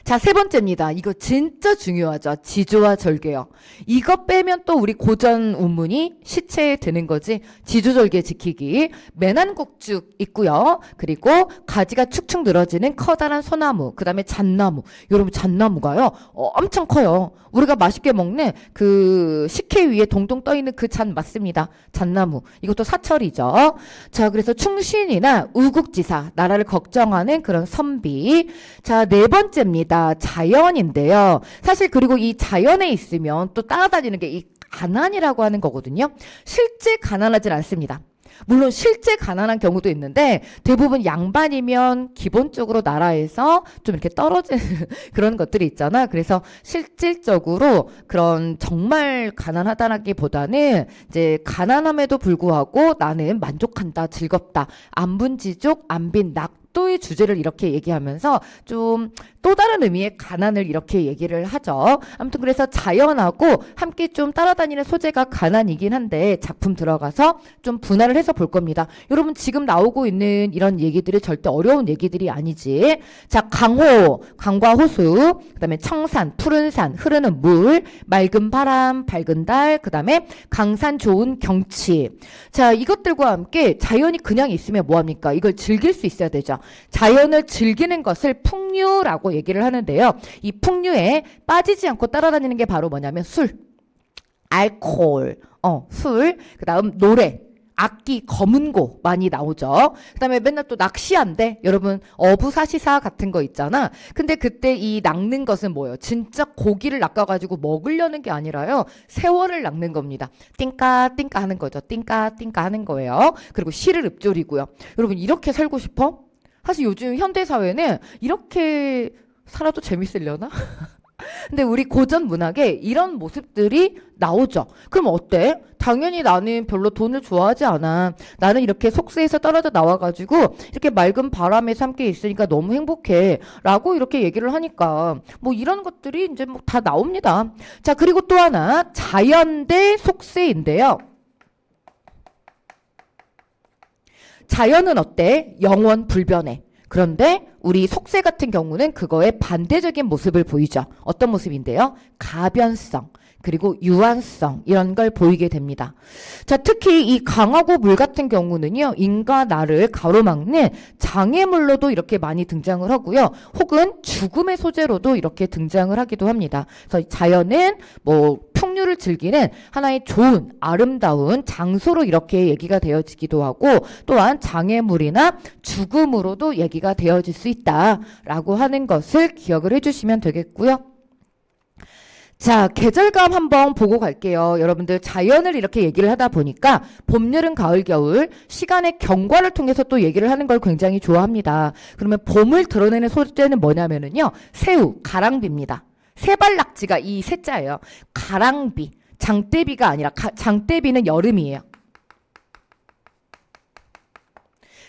자, 세 번째입니다. 이거 진짜 중요하죠. 지조와 절개요. 이거 빼면 또 우리 고전 운문이 시체에 드는 거지. 지조절개 지키기. 매난곡죽 있고요. 그리고 가지가 축축 늘어지는 커다란 소나무. 그 다음에 잣나무. 여러분 잣나무가요 엄청 커요. 우리가 맛있게 먹는 그 식혜 위에 동동 떠있는 그 잣 맞습니다. 잣나무. 이것도 사철이죠. 자, 그래서 충신이나 우국지사, 나라를 걱정하는 그런 선비. 자, 네 번째입니다. 자연인데요. 사실 그리고 이 자연에 있으면 또 따라다니는 게 이 가난이라고 하는 거거든요. 실제 가난하진 않습니다. 물론 실제 가난한 경우도 있는데 대부분 양반이면 기본적으로 나라에서 좀 이렇게 떨어지는 그런 것들이 있잖아. 그래서 실질적으로 그런 정말 가난하다라기보다는 이제 가난함에도 불구하고 나는 만족한다, 즐겁다, 안분지족, 안빈, 낙도의 주제를 이렇게 얘기하면서 좀 또 다른 의미의 가난을 이렇게 얘기를 하죠. 아무튼 그래서 자연하고 함께 좀 따라다니는 소재가 가난이긴 한데 작품 들어가서 좀 분할을 해서 볼 겁니다. 여러분 지금 나오고 있는 이런 얘기들이 절대 어려운 얘기들이 아니지. 자, 강호, 강과 호수, 그 다음에 청산, 푸른 산, 흐르는 물, 맑은 바람, 밝은 달, 그 다음에 강산 좋은 경치. 자, 이것들과 함께 자연이 그냥 있으면 뭐합니까? 이걸 즐길 수 있어야 되죠. 자연을 즐기는 것을 풍류라고 얘기를 하는데요. 이 풍류에 빠지지 않고 따라다니는 게 바로 뭐냐면 술, 알코올, 술, 그 다음 노래, 악기, 검은고 많이 나오죠. 그 다음에 맨날 또 낚시한대. 여러분 어부사시사 같은 거 있잖아. 근데 그때 이 낚는 것은 뭐예요? 진짜 고기를 낚아가지고 먹으려는 게 아니라요. 세월을 낚는 겁니다. 띵까 띵까 하는 거죠. 띵까 띵까 하는 거예요. 그리고 시를 읊조리고요. 여러분 이렇게 살고 싶어? 사실 요즘 현대사회는 이렇게 살아도 재밌으려나? 근데 우리 고전 문학에 이런 모습들이 나오죠. 그럼 어때? 당연히 나는 별로 돈을 좋아하지 않아. 나는 이렇게 속세에서 떨어져 나와가지고 이렇게 맑은 바람에 함께 있으니까 너무 행복해. 라고 이렇게 얘기를 하니까 뭐 이런 것들이 이제 뭐 다 나옵니다. 자, 그리고 또 하나 자연 대 속세인데요. 자연은 어때? 영원 불변해. 그런데 우리 속세 같은 경우는 그거에 반대적인 모습을 보이죠. 어떤 모습인데요? 가변성. 그리고 유한성 이런 걸 보이게 됩니다. 자, 특히 이 강하고 물 같은 경우는요. 인과 나를 가로막는 장애물로도 이렇게 많이 등장을 하고요. 혹은 죽음의 소재로도 이렇게 등장을 하기도 합니다. 그래서 자연은 뭐 풍류를 즐기는 하나의 좋은 아름다운 장소로 이렇게 얘기가 되어지기도 하고 또한 장애물이나 죽음으로도 얘기가 되어질 수 있다라고 하는 것을 기억을 해주시면 되겠고요. 자, 계절감 한번 보고 갈게요. 여러분들 자연을 이렇게 얘기를 하다 보니까 봄, 여름, 가을, 겨울 시간의 경과를 통해서 또 얘기를 하는 걸 굉장히 좋아합니다. 그러면 봄을 드러내는 소재는 뭐냐면은요. 새우, 가랑비입니다. 세발낙지가 이 세자예요. 가랑비, 장대비가 아니라 장대비는 여름이에요.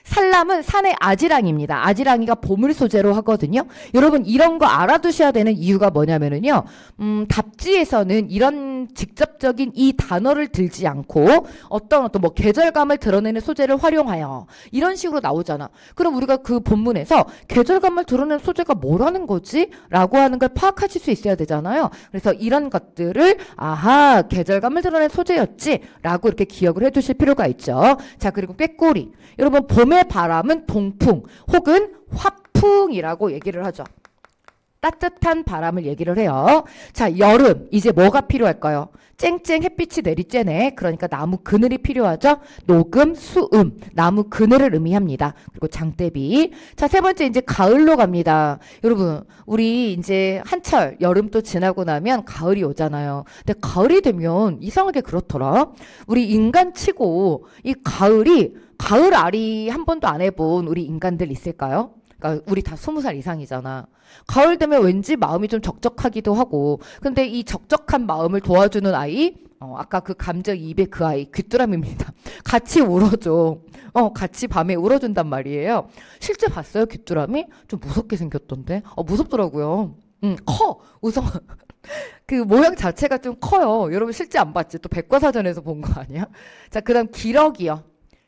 산람은 산의 아지랑입니다. 아지랑이가 봄을 소재로 하거든요. 여러분 이런 거 알아두셔야 되는 이유가 뭐냐면은요. 답지에서는 이런 직접적인 이 단어를 들지 않고 어떤 뭐 계절감을 드러내는 소재를 활용하여 이런 식으로 나오잖아. 그럼 우리가 그 본문에서 계절감을 드러내는 소재가 뭐라는 거지? 라고 하는 걸 파악하실 수 있어야 되잖아요. 그래서 이런 것들을 아하 계절감을 드러내는 소재였지 라고 이렇게 기억을 해두실 필요가 있죠. 자, 그리고 꾀꼬리. 여러분 봄의 바람은 동풍 혹은 화풍이라고 얘기를 하죠. 따뜻한 바람을 얘기를 해요. 자, 여름 이제 뭐가 필요할까요? 쨍쨍 햇빛이 내리쬐네. 그러니까 나무 그늘이 필요하죠. 녹음, 수음, 나무 그늘을 의미합니다. 그리고 장대비. 자, 세 번째 이제 가을로 갑니다. 여러분 우리 이제 한철 여름 또 지나고 나면 가을이 오잖아요. 근데 가을이 되면 이상하게 그렇더라. 우리 인간치고 이 가을이 가을 알이 한 번도 안 해본 우리 인간들 있을까요? 그러니까 우리 다 20살 이상이잖아. 가을 되면 왠지 마음이 좀 적적하기도 하고 근데 이 적적한 마음을 도와주는 아이 아까 그 감정이입의 그 아이 귀뚜라미입니다. 같이 울어줘. 같이 밤에 울어준단 말이에요. 실제 봤어요 귀뚜라미? 좀 무섭게 생겼던데. 무섭더라고요. 커. 우선 그 모양 자체가 좀 커요. 여러분 실제 안 봤지? 또 백과사전에서 본 거 아니야? 자, 그 다음 기러기요.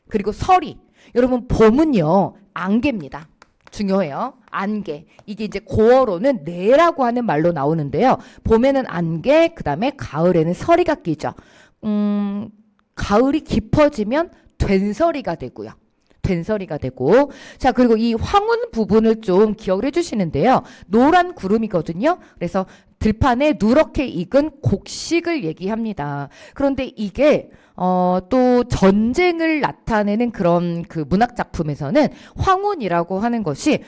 그리고 서리. 여러분 봄은요 안개입니다. 중요해요. 안개. 이게 이제 고어로는 내라고 하는 말로 나오는데요. 봄에는 안개, 그 다음에 가을에는 서리가 끼죠. 가을이 깊어지면 된서리가 되고요. 된서리가 되고 자 그리고 이 황혼 부분을 좀 기억을 해주시는데요. 노란 구름이거든요. 그래서 들판에 누렇게 익은 곡식을 얘기합니다. 그런데 이게 또 전쟁을 나타내는 그런 그 문학 작품에서는 황혼이라고 하는 것이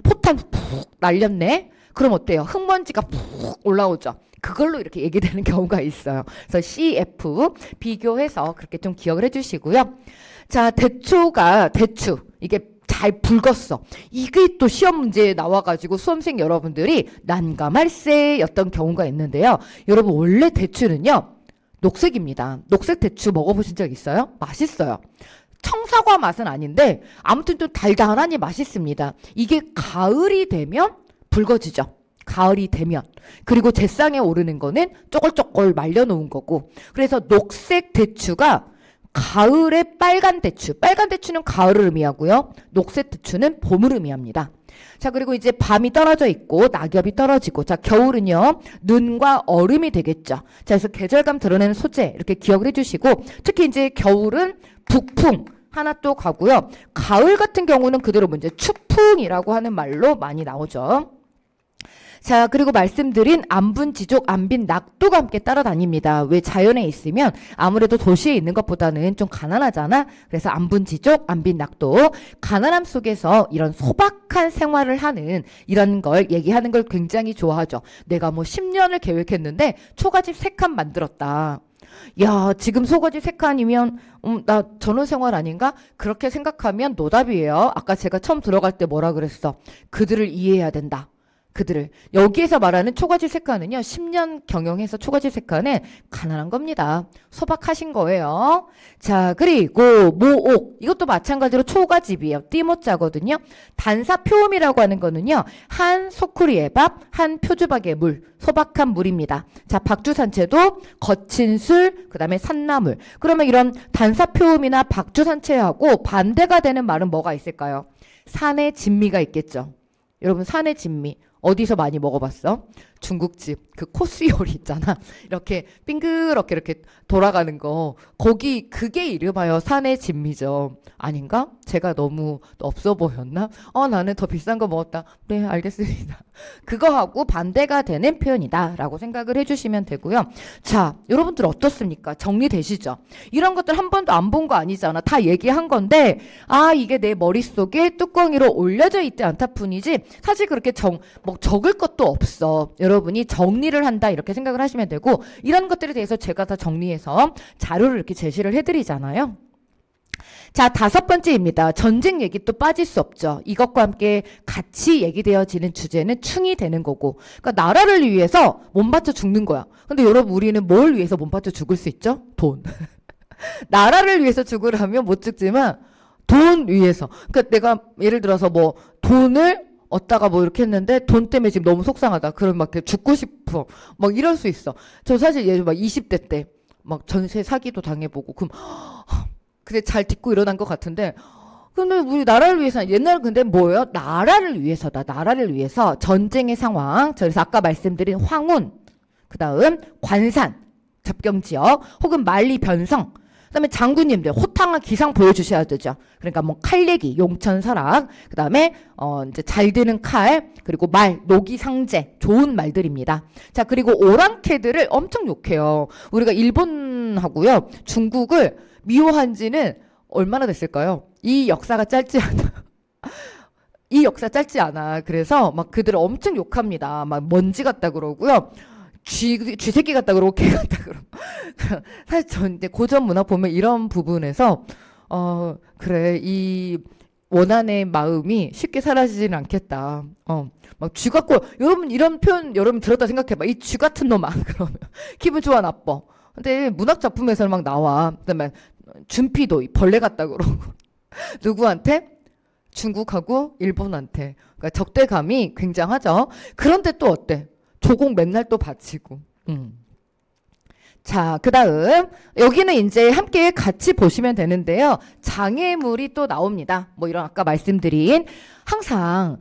포탄 푹 날렸네. 그럼 어때요? 흙먼지가 푹 올라오죠. 그걸로 이렇게 얘기되는 경우가 있어요. 그래서 CF 비교해서 그렇게 좀 기억을 해주시고요. 자, 대추 이게 잘 붉었어. 이게 또 시험 문제에 나와가지고 수험생 여러분들이 난감할세였던 경우가 있는데요. 여러분 원래 대추는요 녹색입니다. 녹색 대추 먹어보신 적 있어요? 맛있어요. 청사과 맛은 아닌데 아무튼 좀 달달하니 맛있습니다. 이게 가을이 되면 붉어지죠. 가을이 되면. 그리고 제상에 오르는 거는 쪼글쪼글 말려놓은 거고. 그래서 녹색 대추가 가을의 빨간 대추는 가을을 의미하고요. 녹색 대추는 봄을 의미합니다. 자, 그리고 이제 밤이 떨어져 있고 낙엽이 떨어지고 자, 겨울은요. 눈과 얼음이 되겠죠. 자, 그래서 계절감 드러내는 소재 이렇게 기억을 해주시고 특히 이제 겨울은 북풍 하나 또 가고요. 가을 같은 경우는 그대로 이제 추풍이라고 하는 말로 많이 나오죠. 자, 그리고 말씀드린 안분지족, 안빈, 낙도가 함께 따라다닙니다. 왜 자연에 있으면 아무래도 도시에 있는 것보다는 좀 가난하잖아. 그래서 안분지족, 안빈, 낙도. 가난함 속에서 이런 소박한 생활을 하는 이런 걸 얘기하는 걸 굉장히 좋아하죠. 내가 뭐 10년을 계획했는데 초가집 3칸 만들었다. 야, 지금 소가집 3칸이면 나 전원생활 아닌가? 그렇게 생각하면 노답이에요. 아까 제가 처음 들어갈 때 뭐라 그랬어? 그들을 이해해야 된다. 그들을. 여기에서 말하는 초가집 3칸은요. 10년 경영해서 초가집 3칸은 가난한 겁니다. 소박하신 거예요. 자, 그리고 모옥. 이것도 마찬가지로 초가집이에요. 띠모자거든요. 단사표음이라고 하는 거는요. 한 소쿠리의 밥, 한 표주박의 물. 소박한 물입니다. 자, 박주산채도 거친 술, 그 다음에 산나물. 그러면 이런 단사표음이나 박주산채하고 반대가 되는 말은 뭐가 있을까요? 산의 진미가 있겠죠. 여러분 산의 진미 어디서 많이 먹어봤어? 중국집 그 코스 요리 있잖아. 이렇게 빙그렇게 이렇게 돌아가는 거. 거기 그게 이름하여 산의 진미죠. 아닌가? 제가 너무 없어 보였나? 나는 더 비싼 거 먹었다. 네, 알겠습니다. 그거하고 반대가 되는 표현이다 라고 생각을 해주시면 되고요. 자, 여러분들 어떻습니까? 정리되시죠? 이런 것들 한 번도 안 본 거 아니잖아. 다 얘기한 건데 이게 내 머릿속에 뚜껑이로 올려져 있지 않다 뿐이지 사실 그렇게 적을 것도 없어. 여러분이 정리를 한다 이렇게 생각을 하시면 되고, 이런 것들에 대해서 제가 다 정리해서 자료를 이렇게 제시를 해드리잖아요. 자, 5번째입니다. 전쟁 얘기 또 빠질 수 없죠. 이것과 함께 같이 얘기되어지는 주제는 충이 되는 거고, 그러니까 나라를 위해서 몸 바쳐 죽는 거야. 근데 여러분, 우리는 뭘 위해서 몸 바쳐 죽을 수 있죠? 돈. 나라를 위해서 죽으라면 못 죽지만 돈 위해서. 그러니까 내가 예를 들어서 뭐 돈을 얻다가 뭐 이렇게 했는데 돈 때문에 지금 너무 속상하다. 그럼 막 죽고 싶어. 막 이럴 수 있어. 저 사실 예를 막 20대 때 막 전세 사기도 당해보고, 그럼 근데 잘 딛고 일어난 것 같은데, 근데 우리 나라를 위해서, 옛날은 근데 뭐예요? 나라를 위해서다. 나라를 위해서 전쟁의 상황. 그래서 아까 말씀드린 황혼, 그 다음 관산, 접경지역, 혹은 만리 변성, 그 다음에 장군님들 호탕한 기상 보여주셔야 되죠. 그러니까 뭐 칼내기, 용천설악, 그 다음에 이제 잘 드는 칼, 그리고 말, 노기상제, 좋은 말들입니다. 자, 그리고 오랑캐들을 엄청 욕해요. 우리가 일본하고요, 중국을 미워한 지는 얼마나 됐을까요? 이 역사가 짧지 않아. 이 역사 짧지 않아. 그래서 막 그들을 엄청 욕합니다. 막 먼지 같다 그러고요. 쥐새끼 같다 그러고 개 같다 그러고. 사실 전 이제 고전 문학 보면 이런 부분에서 그래, 이 원한의 마음이 쉽게 사라지지는 않겠다. 막 쥐 같고, 여러분 이런 표현 여러분 들었다 생각해봐. 이 쥐 같은 놈아. 그러면 기분 좋아 나빠. 근데 문학 작품에서는 막 나와. 그다음에 준피도 벌레 같다 그러고. 누구한테? 중국하고 일본한테. 그러니까 적대감이 굉장하죠. 그런데 또 어때? 조공 맨날 또 바치고. 자, 그 다음 여기는 이제 함께 같이 보시면 되는데요. 장애물이 또 나옵니다. 뭐 이런 아까 말씀드린 항상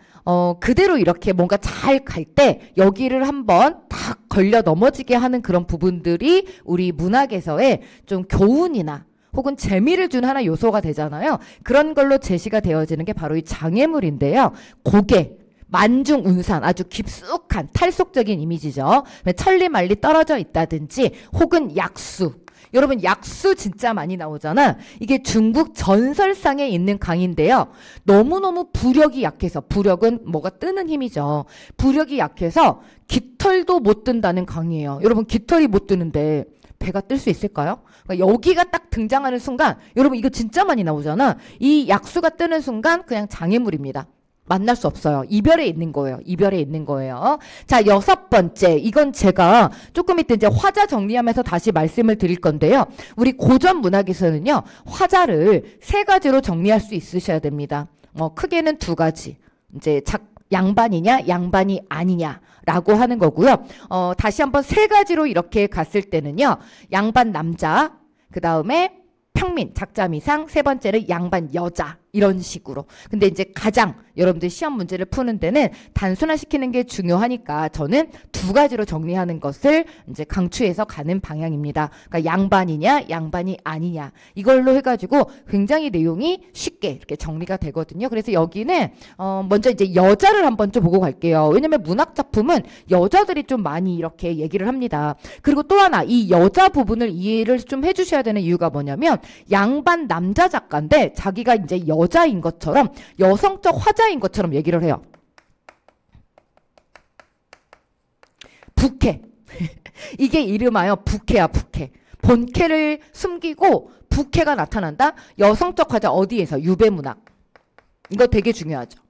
그대로 이렇게 뭔가 잘 갈 때 여기를 한번 딱 걸려 넘어지게 하는 그런 부분들이 우리 문학에서의 좀 교훈이나 혹은 재미를 준 하나 요소가 되잖아요. 그런 걸로 제시가 되어지는 게 바로 이 장애물인데요. 고개, 만중운산, 아주 깊숙한 탈속적인 이미지죠. 천리말리 떨어져 있다든지 혹은 약수. 여러분 약수 진짜 많이 나오잖아. 이게 중국 전설상에 있는 강인데요. 너무너무 부력이 약해서, 부력은 뭐가 뜨는 힘이죠. 부력이 약해서 깃털도 못 뜬다는 강이에요. 여러분 깃털이 못 뜨는데 배가 뜰 수 있을까요? 그러니까 여기가 딱 등장하는 순간, 여러분 이거 진짜 많이 나오잖아. 이 약수가 뜨는 순간 그냥 장애물입니다. 만날 수 없어요. 이별에 있는 거예요. 이별에 있는 거예요. 자, 6번째. 이건 제가 조금 이따 이제 화자 정리하면서 다시 말씀을 드릴 건데요. 우리 고전 문학에서는요, 화자를 3가지로 정리할 수 있으셔야 됩니다. 크게는 2가지. 이제 양반이냐, 양반이 아니냐라고 하는 거고요. 다시 한번 3가지로 이렇게 갔을 때는요, 양반 남자, 그 다음에 평민, 작자미상, 3번째는 양반 여자, 이런 식으로. 근데 이제 가장 여러분들 시험 문제를 푸는 데는 단순화시키는 게 중요하니까 저는 2가지로 정리하는 것을 이제 강추해서 가는 방향입니다. 그러니까 양반이냐, 양반이 아니냐. 이걸로 해가지고 굉장히 내용이 쉽게 이렇게 정리가 되거든요. 그래서 여기는 먼저 이제 여자를 한번 좀 보고 갈게요. 왜냐면 문학 작품은 여자들이 좀 많이 이렇게 얘기를 합니다. 그리고 또 하나, 이 여자 부분을 이해를 좀 해주셔야 되는 이유가 뭐냐면, 양반 남자 작가인데 자기가 이제 여자인 것처럼, 여성적 화자인 것처럼 얘기를 해요. 부캐. 이게 이름하여 부캐야, 부캐. 본캐를 숨기고 부캐가 나타난다. 여성적 화자 어디에서? 유배문학. 이거 되게 중요하죠.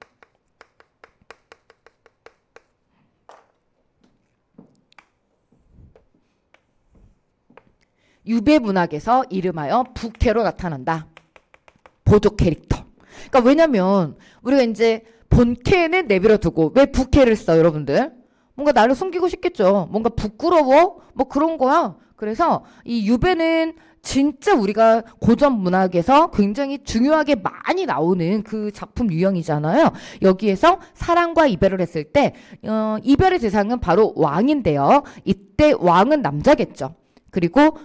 유배문학에서 이름하여 부캐로 나타난다. 보조 캐릭터. 그러니까 왜냐면 우리가 이제 본캐는 내버려 두고 왜 부캐를 써, 여러분들? 뭔가 나를 숨기고 싶겠죠. 뭔가 부끄러워? 뭐 그런 거야. 그래서 이 유배는 진짜 우리가 고전 문학에서 굉장히 중요하게 많이 나오는 그 작품 유형이잖아요. 여기에서 사랑과 이별을 했을 때 이별의 대상은 바로 왕인데요. 이때 왕은 남자겠죠. 그리고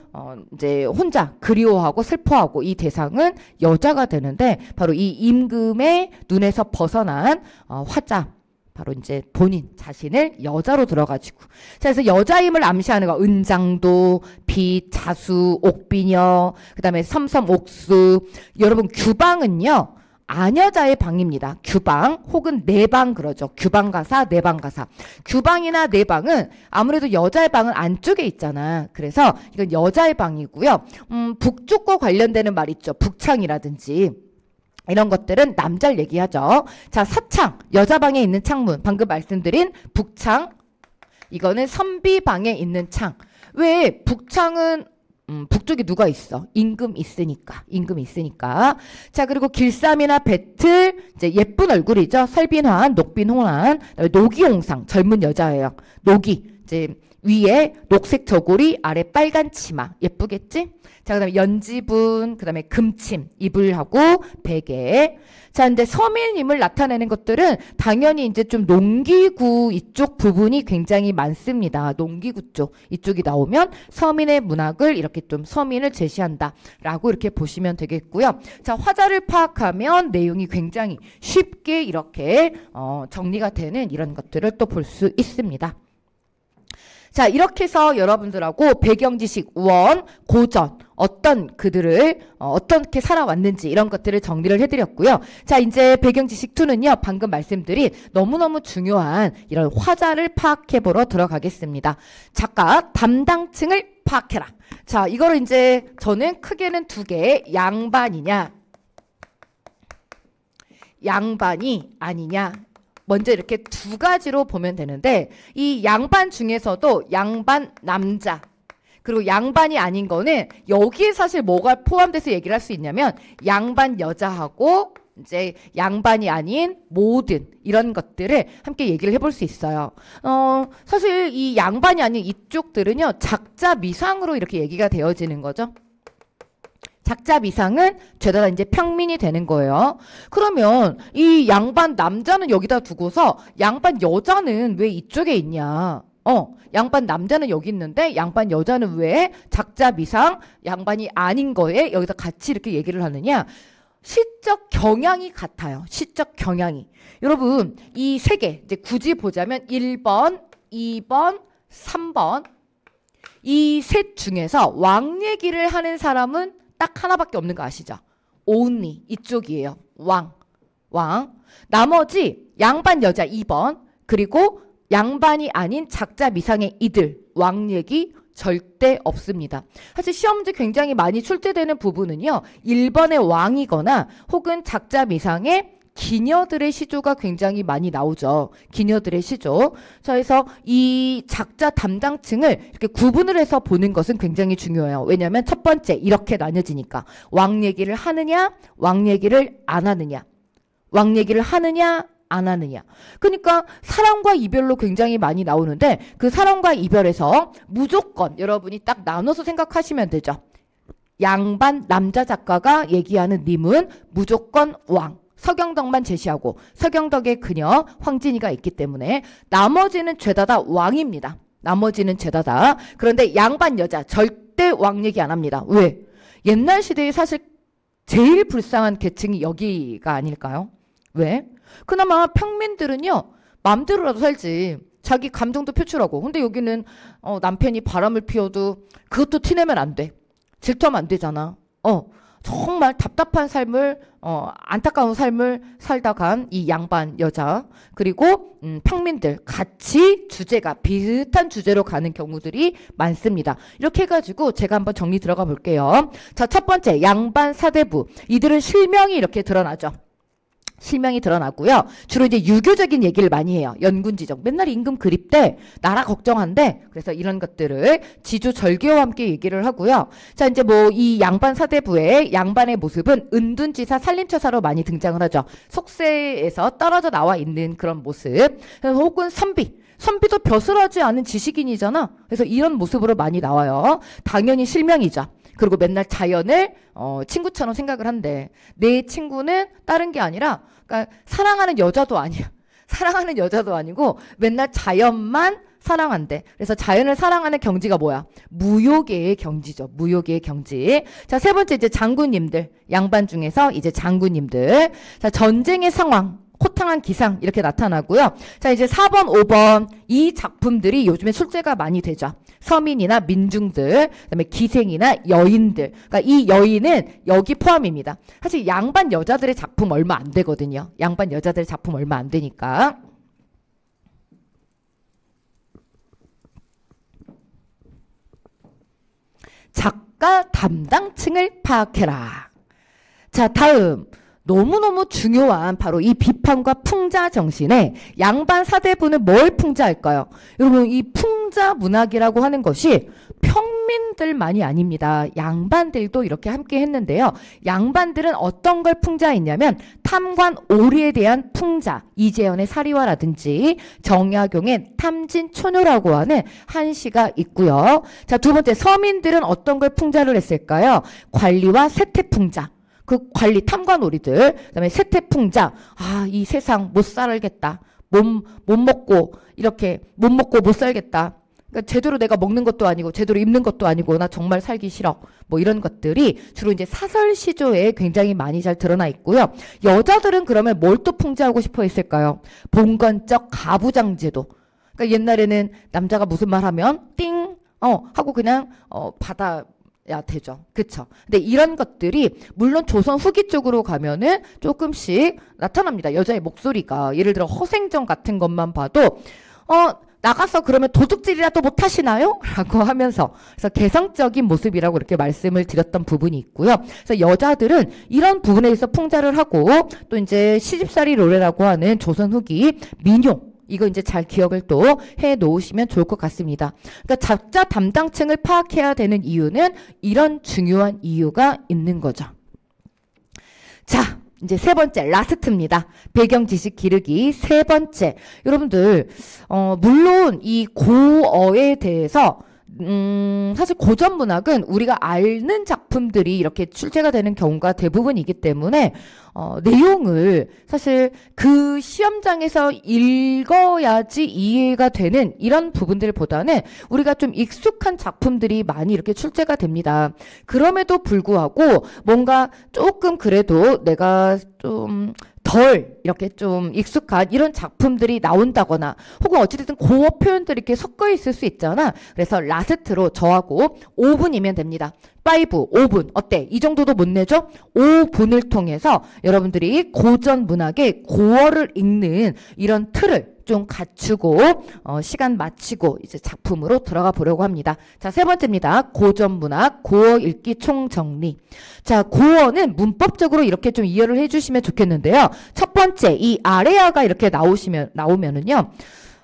이제 혼자 그리워하고 슬퍼하고 이 대상은 여자가 되는데 바로 이 임금의 눈에서 벗어난 화자 바로 이제 본인 자신을 여자로 들어가지고 자 그래서 여자임을 암시하는 거 은장도, 빛, 자수, 옥비녀 그다음에 섬섬, 옥수 여러분 규방은요 아녀자의 방입니다. 규방 혹은 내방 그러죠. 규방가사, 내방가사. 규방이나 내방은 아무래도 여자의 방은 안쪽에 있잖아. 그래서 이건 여자의 방이고요. 북쪽과 관련되는 말 있죠. 북창이라든지 이런 것들은 남자를 얘기하죠. 자, 서창, 여자 방에 있는 창문. 방금 말씀드린 북창. 이거는 선비방에 있는 창. 왜 북창은 북쪽에 누가 있어? 임금 있으니까. 임금이 있으니까. 자, 그리고 길쌈이나 배틀, 이제 예쁜 얼굴이죠. 설빈환, 녹빈홍환, 노기홍상, 젊은 여자예요. 노기, 이제 위에 녹색 저고리, 아래 빨간 치마. 예쁘겠지? 자, 그 다음에 연지분, 그 다음에 금침, 이불하고 베개. 자, 이제 서민임을 나타내는 것들은 당연히 이제 좀 농기구 이쪽 부분이 굉장히 많습니다. 농기구 쪽. 이쪽이 나오면 서민의 문학을 이렇게 좀 서민을 제시한다. 라고 이렇게 보시면 되겠고요. 자, 화자를 파악하면 내용이 굉장히 쉽게 이렇게 정리가 되는 이런 것들을 또 볼 수 있습니다. 자, 이렇게 해서 여러분들하고 배경 지식 1, 고전, 어떤 그들을 어떻게 살아왔는지 이런 것들을 정리를 해드렸고요. 자, 이제 배경 지식 2는요. 방금 말씀드린 너무너무 중요한 이런 화자를 파악해보러 들어가겠습니다. 작가 담당층을 파악해라. 자, 이거를 이제 저는 크게는 2개, 양반이냐, 양반이 아니냐. 먼저 이렇게 2가지로 보면 되는데 이 양반 중에서도 양반 남자 그리고 양반이 아닌 거는 여기에 사실 뭐가 포함돼서 얘기를 할 수 있냐면 양반 여자하고 이제 양반이 아닌 모든 이런 것들을 함께 얘기를 해볼 수 있어요. 사실 이 양반이 아닌 이쪽들은요 작자 미상으로 이렇게 얘기가 되어지는 거죠. 작자 미상은 죄다 이제 평민이 되는 거예요. 그러면 이 양반 남자는 여기다 두고서 양반 여자는 왜 이쪽에 있냐? 양반 남자는 여기 있는데 양반 여자는 왜 작자 미상 양반이 아닌 거에 여기다 같이 이렇게 얘기를 하느냐? 시적 경향이 같아요. 시적 경향이. 여러분 이 3개 이제 굳이 보자면 1번, 2번, 3번 이 셋 중에서 왕 얘기를 하는 사람은 딱 하나밖에 없는 거 아시죠? only 이쪽이에요. 왕. 나머지 양반 여자 2번 그리고 양반이 아닌 작자 미상의 이들 왕 얘기 절대 없습니다. 사실 시험 문제 굉장히 많이 출제되는 부분은요. 1번의 왕이거나 혹은 작자 미상의 기녀들의 시조가 굉장히 많이 나오죠. 기녀들의 시조. 자, 그래서 이 작자 담당층을 이렇게 구분을 해서 보는 것은 굉장히 중요해요. 왜냐하면 첫 번째 이렇게 나뉘어지니까 왕 얘기를 하느냐, 왕 얘기를 안 하느냐, 왕 얘기를 하느냐, 안 하느냐. 그러니까 사랑과 이별로 굉장히 많이 나오는데 그 사랑과 이별에서 무조건 여러분이 딱 나눠서 생각하시면 되죠. 양반 남자 작가가 얘기하는 님은 무조건 왕. 서경덕만 제시하고 서경덕의 그녀 황진이가 있기 때문에 나머지는 죄다 다 왕입니다. 나머지는 죄다 다. 그런데 양반 여자 절대 왕 얘기 안 합니다. 왜? 옛날 시대에 사실 제일 불쌍한 계층이 여기가 아닐까요? 왜? 그나마 평민들은요. 맘대로라도 살지. 자기 감정도 표출하고. 근데 여기는 남편이 바람을 피워도 그것도 티내면 안 돼. 질투하면 안 되잖아. 정말 답답한 삶을 안타까운 삶을 살다 간 이 양반 여자 그리고 평민들 같이 주제가 비슷한 주제로 가는 경우들이 많습니다. 이렇게 해가지고 제가 한번 정리 들어가 볼게요. 자, 첫 번째 양반 사대부 이들은 실명이 이렇게 드러나죠. 실명이 드러나고요. 주로 이제 유교적인 얘기를 많이 해요. 연군지정. 맨날 임금 그립대, 나라 걱정한대. 그래서 이런 것들을 지주절개와 함께 얘기를 하고요. 자, 이제 뭐 이 양반 사대부의 양반의 모습은 은둔지사 살림처사로 많이 등장을 하죠. 속세에서 떨어져 나와 있는 그런 모습. 혹은 선비. 선비도 벼슬하지 않은 지식인이잖아. 그래서 이런 모습으로 많이 나와요. 당연히 실명이죠. 그리고 맨날 자연을 친구처럼 생각을 한대. 내 친구는 다른 게 아니라 그러니까 사랑하는 여자도 아니야. 사랑하는 여자도 아니고 맨날 자연만 사랑한대. 그래서 자연을 사랑하는 경지가 뭐야? 무효계의 경지죠. 무효계의 경지. 자, 세 번째 이제 장군님들. 양반 중에서 이제 장군님들. 자, 전쟁의 상황. 호탕한 기상 이렇게 나타나고요. 자, 이제 4번, 5번 이 작품들이 요즘에 출제가 많이 되죠. 서민이나 민중들, 그다음에 기생이나 여인들. 그러니까 이 여인은 여기 포함입니다. 사실 양반 여자들의 작품 얼마 안 되거든요. 양반 여자들의 작품 얼마 안 되니까. 작가 담당층을 파악해라. 자, 다음. 너무너무 중요한 바로 이 비판과 풍자 정신에 양반 사대부는 뭘 풍자할까요? 여러분, 이 풍자 문학이라고 하는 것이 평민들만이 아닙니다. 양반들도 이렇게 함께 했는데요. 양반들은 어떤 걸 풍자했냐면 탐관 오리에 대한 풍자, 이재현의 사리화라든지 정약용의 탐진초녀라고 하는 한시가 있고요. 자, 두 번째, 서민들은 어떤 걸 풍자를 했을까요? 관리와 세태풍자. 그 관리 탐관오리들, 그다음에 세태풍자. 아, 이 세상 못 살겠다. 못 먹고 이렇게 못 먹고 못 살겠다. 그러니까 제대로 내가 먹는 것도 아니고 제대로 입는 것도 아니고 나 정말 살기 싫어. 뭐 이런 것들이 주로 이제 사설 시조에 굉장히 많이 잘 드러나 있고요. 여자들은 그러면 뭘 또 풍자하고 싶어 했을까요? 봉건적 가부장제도. 그러니까 옛날에는 남자가 무슨 말 하면 띵 하고 그냥 받아 야 되죠. 그쵸? 근데 이런 것들이 물론 조선 후기 쪽으로 가면은 조금씩 나타납니다. 여자의 목소리가. 예를 들어 허생정 같은 것만 봐도 나가서 그러면 도둑질이라도 못 하시나요? 라고 하면서 그래서 개성적인 모습이라고 이렇게 말씀을 드렸던 부분이 있고요. 그래서 여자들은 이런 부분에서 풍자를 하고 또 이제 시집살이 노래라고 하는 조선 후기 민요 이거 이제 잘 기억을 또 해 놓으시면 좋을 것 같습니다. 그러니까 작자 담당층을 파악해야 되는 이유는 이런 중요한 이유가 있는 거죠. 자, 이제 세 번째 라스트입니다. 배경 지식 기르기 세 번째. 여러분들 물론 이 고어에 대해서 사실 고전 문학은 우리가 아는 작품들이 이렇게 출제가 되는 경우가 대부분이기 때문에 내용을 사실 그 시험장에서 읽어야지 이해가 되는 이런 부분들보다는 우리가 좀 익숙한 작품들이 많이 이렇게 출제가 됩니다. 그럼에도 불구하고 뭔가 조금 그래도 내가 좀 덜 이렇게 좀 익숙한 이런 작품들이 나온다거나 혹은 어찌됐든 고어 표현들이 이렇게 섞여 있을 수 있잖아. 그래서 라스트로 저하고 5분이면 됩니다. 5분 어때? 이 정도도 못 내죠? 5분을 통해서 여러분들이 고전 문학의 고어를 읽는 이런 틀을 좀 갖추고 시간 마치고 이제 작품으로 들어가 보려고 합니다. 자, 세 번째입니다. 고전 문학 고어 읽기 총정리. 자, 고어는 문법적으로 이렇게 좀 이해를 해주시면 좋겠는데요. 첫 번째 이 아래아가 이렇게 나오면은요.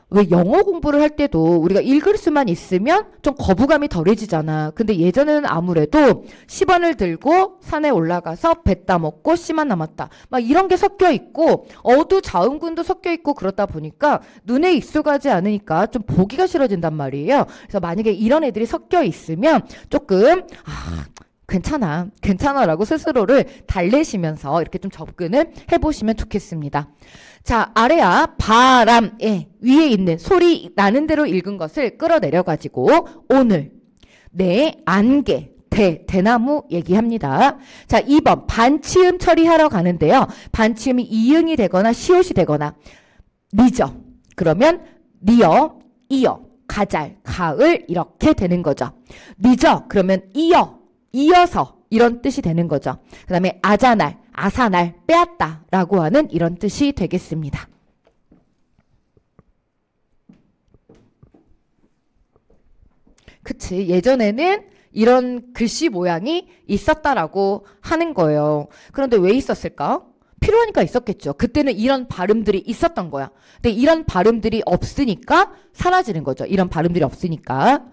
왜 영어 공부를 할 때도 우리가 읽을 수만 있으면 좀 거부감이 덜해지잖아. 근데 예전에는 아무래도 10원을 들고 산에 올라가서 배 따먹고 씨만 남았다. 막 이런 게 섞여 있고 어두자음군도 섞여 있고 그러다 보니까 눈에 익숙하지 않으니까 좀 보기가 싫어진단 말이에요. 그래서 만약에 이런 애들이 섞여 있으면 조금 괜찮아라고 스스로를 달래시면서 이렇게 좀 접근을 해보시면 좋겠습니다. 자, 아래야 바람에 위에 있는 소리 나는 대로 읽은 것을 끌어내려가지고 오늘 내 안개 대나무 얘기합니다. 자, 2번 반치음 처리하러 가는데요. 반치음이 이응이 되거나 시옷이 되거나 니죠. 그러면 니어, 이어, 가잘, 가을 이렇게 되는 거죠. 니죠. 그러면 이어서 이런 뜻이 되는 거죠. 그 다음에 아자날, 아사날, 빼앗다 라고 하는 이런 뜻이 되겠습니다. 그치. 예전에는 이런 글씨 모양이 있었다라고 하는 거예요. 그런데 왜 있었을까? 필요하니까 있었겠죠. 그때는 이런 발음들이 있었던 거야. 근데 이런 발음들이 없으니까 사라지는 거죠. 이런 발음들이 없으니까.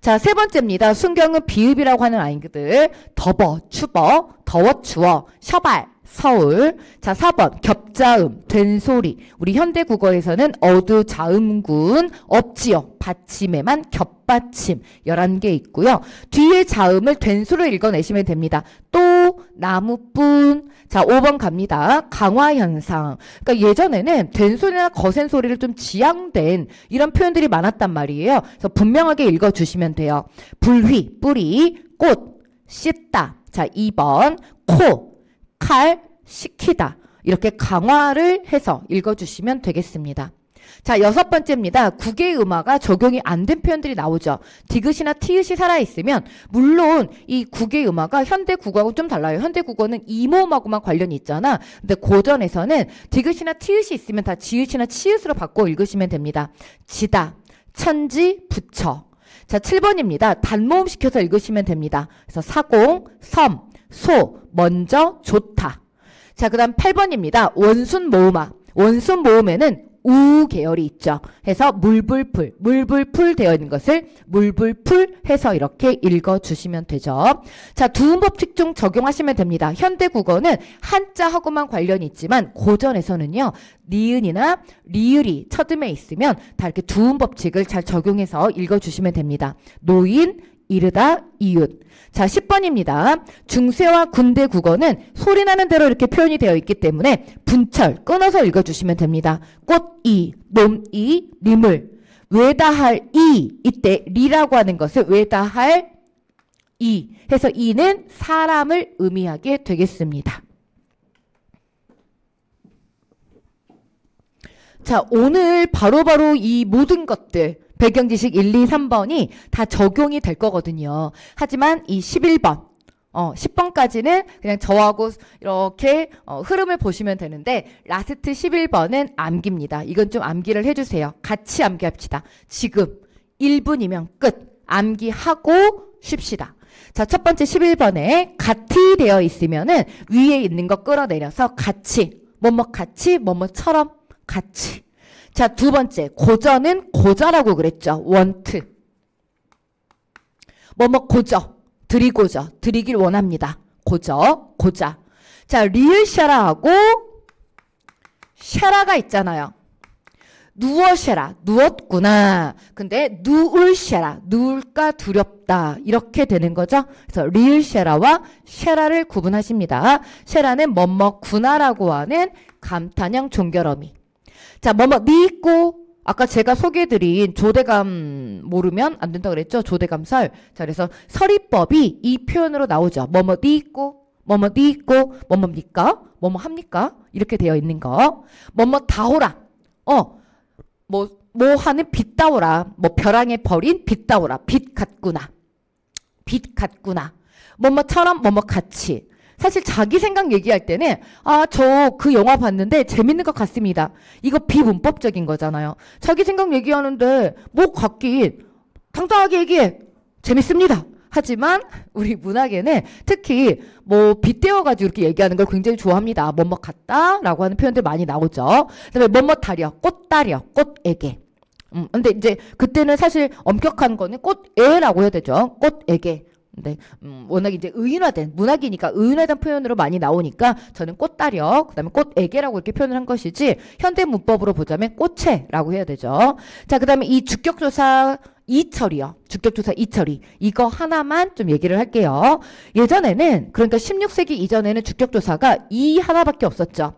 자, 세 번째입니다. 순경은 비읍이라고 하는 아이들. 더버, 추버, 더워, 추워, 셔발, 서울. 자, 4번 겹자음, 된소리. 우리 현대국어에서는 어두자음군, 없지요. 받침에만 겹받침 11개 있고요. 뒤에 자음을 된소리로 읽어내시면 됩니다. 또, 나무뿐. 자, 5번 갑니다. 강화현상. 그러니까 예전에는 된소리나 거센소리를 좀 지양된 이런 표현들이 많았단 말이에요. 그래서 분명하게 읽어주시면 돼요. 불휘, 뿌리, 꽃, 씻다. 자, 2번 코, 칼, 시키다. 이렇게 강화를 해서 읽어주시면 되겠습니다. 자, 6번째입니다. 국의 음화가 적용이 안 된 표현들이 나오죠. 디귿이나 티읕이 살아있으면 물론 이 국의 음화가 현대 국어하고 좀 달라요. 현대 국어는 이모음하고만 관련이 있잖아. 근데 고전에서는 디귿이나 티읕이 있으면 다 지읒이나 치읒으로 바꿔 읽으시면 됩니다. 지다, 천지, 부처. 자, 7번입니다. 단모음 시켜서 읽으시면 됩니다. 그래서 사공, 섬, 소, 먼저, 좋다. 자, 그 다음 8번입니다. 원순 모음화. 원순 모음에는 우 계열이 있죠. 해서 물불풀, 물불풀 되어 있는 것을 물불풀 해서 이렇게 읽어주시면 되죠. 자, 두음법칙 중 적용하시면 됩니다. 현대국어는 한자하고만 관련이 있지만 고전에서는요. 니은이나 리을이 첫음에 있으면 다 이렇게 두음법칙을 잘 적용해서 읽어주시면 됩니다. 노인, 이르다, 이웃. 자, 10번입니다. 중세와 군대 국어는 소리나는 대로 이렇게 표현이 되어 있기 때문에 분철 끊어서 읽어주시면 됩니다. 꽃이, 놈이, 리물. 외다할 이, 이때 리라고 하는 것을 외다할 이 해서 이는 사람을 의미하게 되겠습니다. 자, 오늘 바로바로 이 모든 것들 배경지식 1, 2, 3번이 다 적용이 될 거거든요. 하지만 이 11번, 10번까지는 그냥 저하고 이렇게 흐름을 보시면 되는데 라스트 11번은 암기입니다. 이건 좀 암기를 해주세요. 같이 암기합시다. 지금 1분이면 끝. 암기하고 쉽시다. 자, 첫 번째 11번에 같이 되어 있으면은 위에 있는 거 끌어내려서 같이, 같이, 뭐뭐처럼 같이. 자, 두 번째 고저는 고저라고 그랬죠. 원트. 고저, 드리고저, 드리길 원합니다. 고저, 고자. 자, 리을샤라하고 샤라가 있잖아요. 누워샤라, 누웠구나. 근데 누울샤라, 누울까 두렵다. 이렇게 되는 거죠. 그래서 리을샤라와 샤라를 구분하십니다. 샤라는 뭐뭐구나라고 하는 감탄형 종결어미. 자, 니 있고, 아까 제가 소개해드린 조대감 모르면 안 된다고 그랬죠? 조대감설. 자, 그래서 서리법이 이 표현으로 나오죠. 니 있고, 니 있고, 뭐뭡니까? 뭐뭐 합니까? 이렇게 되어 있는 거. 다오라. 하는 빛 따오라. 벼랑에 버린 빛 따오라. 빛 같구나. 빛 같구나. 뭐뭐처럼 같이. 사실 자기 생각 얘기할 때는 저 그 영화 봤는데 재밌는 것 같습니다. 이거 비문법적인 거잖아요. 자기 생각 얘기하는데 같긴 당당하게 얘기해. 재밌습니다. 하지만 우리 문학에는 특히 빗대어가지고 이렇게 얘기하는 걸 굉장히 좋아합니다. 같다 라고 하는 표현들 많이 나오죠. 그다음에 다려, 꽃다려, 꽃에게. 근데 이제 그때는 사실 엄격한 거는 꽃에라고 해야 되죠. 꽃에게. 근데 워낙 이제 의인화된 문학이니까 의인화된 표현으로 많이 나오니까 저는 꽃다려 그다음에 꽃에게라고 이렇게 표현을 한 것이지 현대 문법으로 보자면 꽃채라고 해야 되죠. 자, 그다음에 이 주격조사 이철이요. 주격조사 이철이 이거 하나만 좀 얘기를 할게요. 예전에는 그러니까 16세기 이전에는 주격조사가 이 하나밖에 없었죠.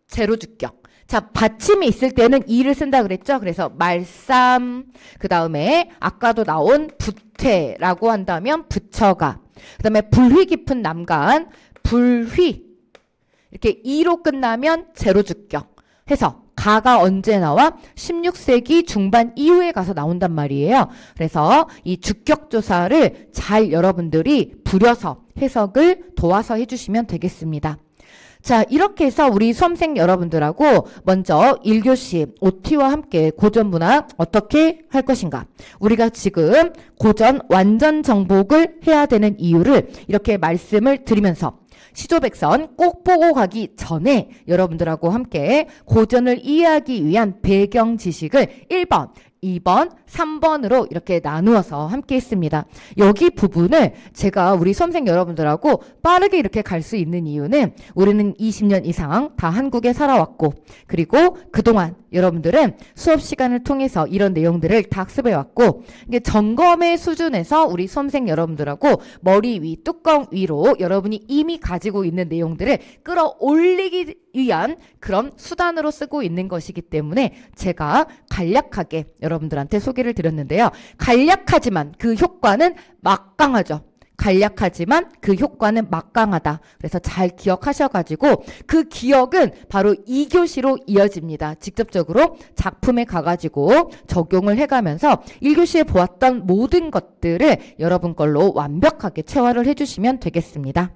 제로 주격. 자, 받침이 있을 때는 이를 쓴다 그랬죠. 그래서 말쌈, 그 다음에 아까도 나온 부태라고 한다면 부처가, 그 다음에 불휘 깊은 남간, 불휘. 이렇게 이로 끝나면 제로 주격 해서 가가 언제 나와? 16세기 중반 이후에 가서 나온단 말이에요. 그래서 이 주격조사를 잘 여러분들이 부려서 해석을 도와서 해주시면 되겠습니다. 자, 이렇게 해서 우리 수험생 여러분들하고 먼저 1교시 OT와 함께 고전문학 어떻게 할 것인가. 우리가 지금 고전 완전 정복을 해야 되는 이유를 이렇게 말씀을 드리면서 시조백선 꼭 보고 가기 전에 여러분들하고 함께 고전을 이해하기 위한 배경 지식을 1번, 2번, 3번으로 이렇게 나누어서 함께 했습니다. 여기 부분을 제가 우리 수험생 여러분들하고 빠르게 이렇게 갈 수 있는 이유는 우리는 20년 이상 다 한국에 살아왔고 그리고 그동안 여러분들은 수업 시간을 통해서 이런 내용들을 다 학습해왔고 이게 점검의 수준에서 우리 수험생 여러분들하고 머리 위, 뚜껑 위로 여러분이 이미 가지고 있는 내용들을 끌어올리기 위한 그런 수단으로 쓰고 있는 것이기 때문에 제가 간략하게 여러분들한테 소개를 드렸는데요. 간략하지만 그 효과는 막강하죠. 간략하지만 그 효과는 막강하다. 그래서 잘 기억하셔가지고 그 기억은 바로 2교시로 이어집니다. 직접적으로 작품에 가가지고 적용을 해가면서 1교시에 보았던 모든 것들을 여러분 걸로 완벽하게 체화를 해주시면 되겠습니다.